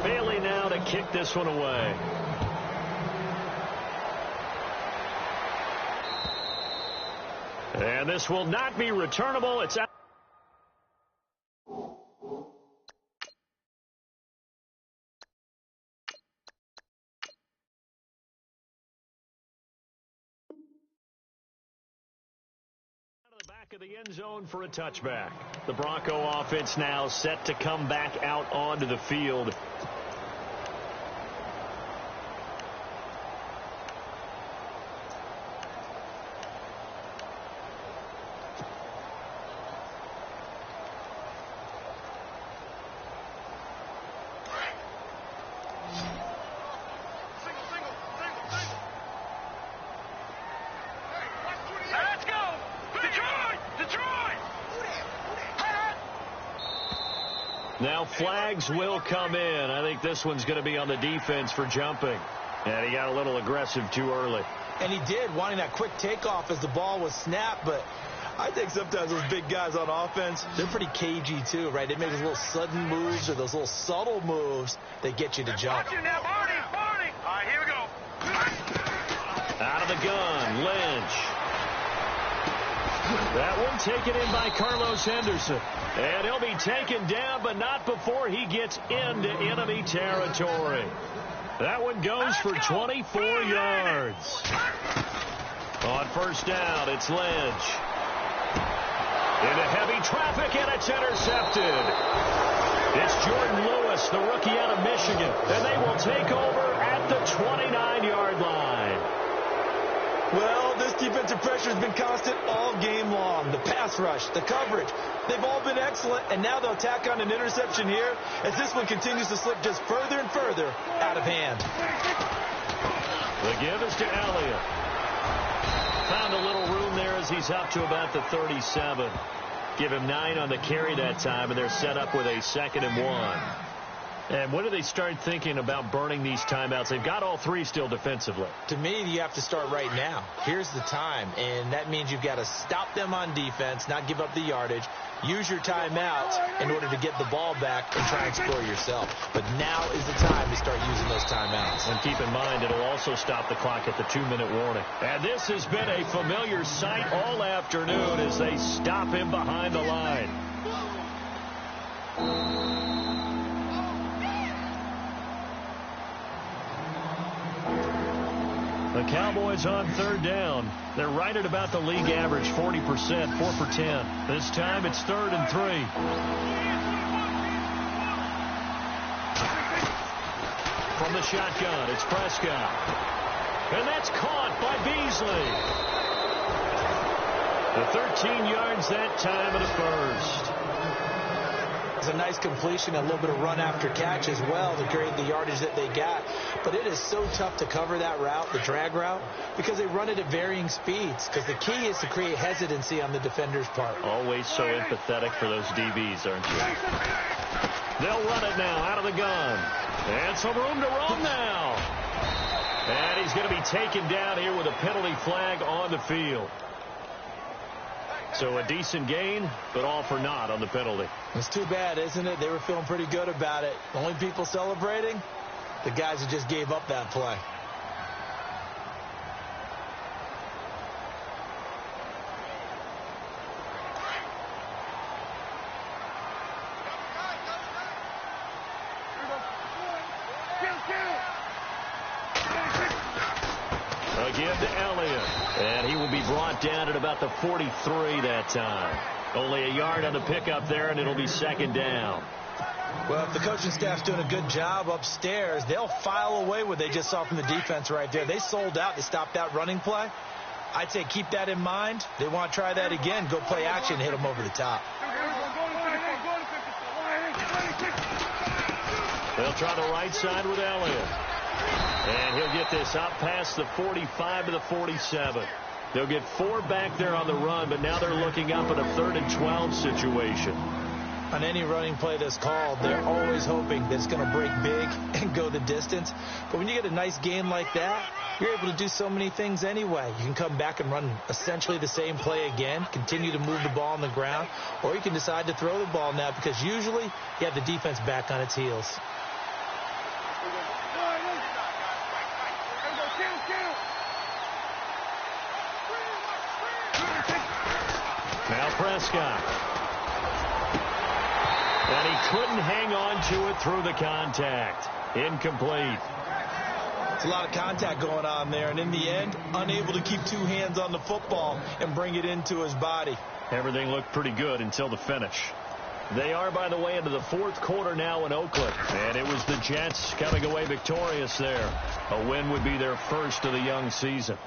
Bailey now to kick this one away. And this will not be returnable. It's out. Back of the end zone for a touchback. The Bronco offense now set to come back out onto the field. Now flags will come in. I think this one's going to be on the defense for jumping. And he got a little aggressive too early. And he did, wanting that quick takeoff as the ball was snapped. But I think sometimes those big guys on offense, they're pretty cagey too, right? They make those little sudden moves or those little subtle moves that get you to jump. Watch it now, Barney. All right, here we go. Out of the gun, Lynch. That one taken in by Carlos Henderson. And he'll be taken down, but not before he gets into enemy territory. That one goes for 24 yards. On 1st down, it's Lynch. Into heavy traffic, and it's intercepted. It's Jordan Lewis, the rookie out of Michigan. And they will take over at the 29-yard line. Well, this defensive pressure has been constant all game long. The pass rush, the coverage, they've all been excellent, and now they'll tack on an interception here as this one continues to slip just further and further out of hand. The give is to Elliott. Found a little room there as he's up to about the 37. Give him 9 on the carry that time, and they're set up with a 2nd and 1. And when do they start thinking about burning these timeouts? They've got all 3 still defensively. To me, you have to start right now. Here's the time, and that means you've got to stop them on defense, not give up the yardage, use your timeouts in order to get the ball back and try and score yourself. But now is the time to start using those timeouts. And keep in mind, it'll also stop the clock at the 2-minute warning. And this has been a familiar sight all afternoon as they stop him behind the line. Cowboys on third down. They're right at about the league average, 40%, 4 for 10. This time it's 3rd and 3. From the shotgun, it's Prescott. And that's caught by Beasley. The 13 yards that time and a first. It's a nice completion, a little bit of run after catch as well to create the yardage that they got. But it is so tough to cover that route, the drag route, because they run it at varying speeds. Because the key is to create hesitancy on the defender's part. Always so empathetic for those DBs, aren't you? They'll run it now out of the gun. And some room to run now. And he's going to be taken down here with a penalty flag on the field. So a decent gain, but all for naught on the penalty. It's too bad, isn't it? They were feeling pretty good about it. The only people celebrating, the guys who just gave up that play. Again to Elliott. And he will be brought down at about the 43 that time. Only a yard on the pickup there, and it'll be 2nd down. Well, if the coaching staff's doing a good job upstairs, they'll file away what they just saw from the defense right there. They sold out to stop that running play. I'd say keep that in mind. They want to try that again. Go play action, hit them over the top. They'll try the right side with Elliott. And he'll get this out past the 45 to the 47. They'll get 4 back there on the run, but now they're looking up at a 3rd and 12 situation. On any running play that's called, they're always hoping that it's going to break big and go the distance. But when you get a nice game like that, you're able to do so many things anyway. You can come back and run essentially the same play again, continue to move the ball on the ground, or you can decide to throw the ball now because usually you have the defense back on its heels. Now Prescott. And he couldn't hang on to it through the contact. Incomplete. It's a lot of contact going on there, and in the end, unable to keep 2 hands on the football and bring it into his body. Everything looked pretty good until the finish. They are, by the way, into the 4th quarter now in Oakland. And it was the Jets coming away victorious there. A win would be their first of the young season.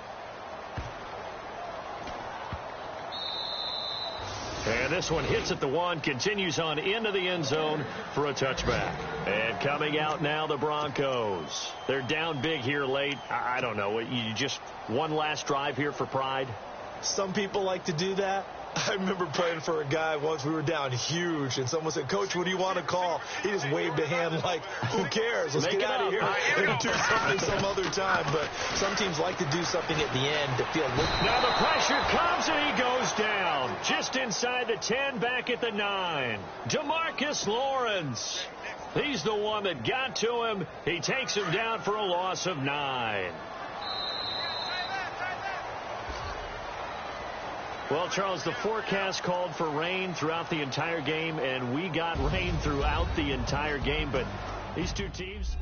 And this one hits at the 1, continues on into the end zone for a touchback. And coming out now, the Broncos. They're down big here late. I don't know. You just one last drive here for pride? Some people like to do that. I remember playing for a guy once. We were down huge, and someone said, "Coach, what do you want to call?" He just waved a hand like, "Who cares? Let's get out of here and do something some other time." But some teams like to do something at the end to feel. Now the pressure comes, and he goes down. Just inside the 10, back at the 9. DeMarcus Lawrence. He's the one that got to him. He takes him down for a loss of 9. Well, Charles, the forecast called for rain throughout the entire game, and we got rain throughout the entire game. But these two teams...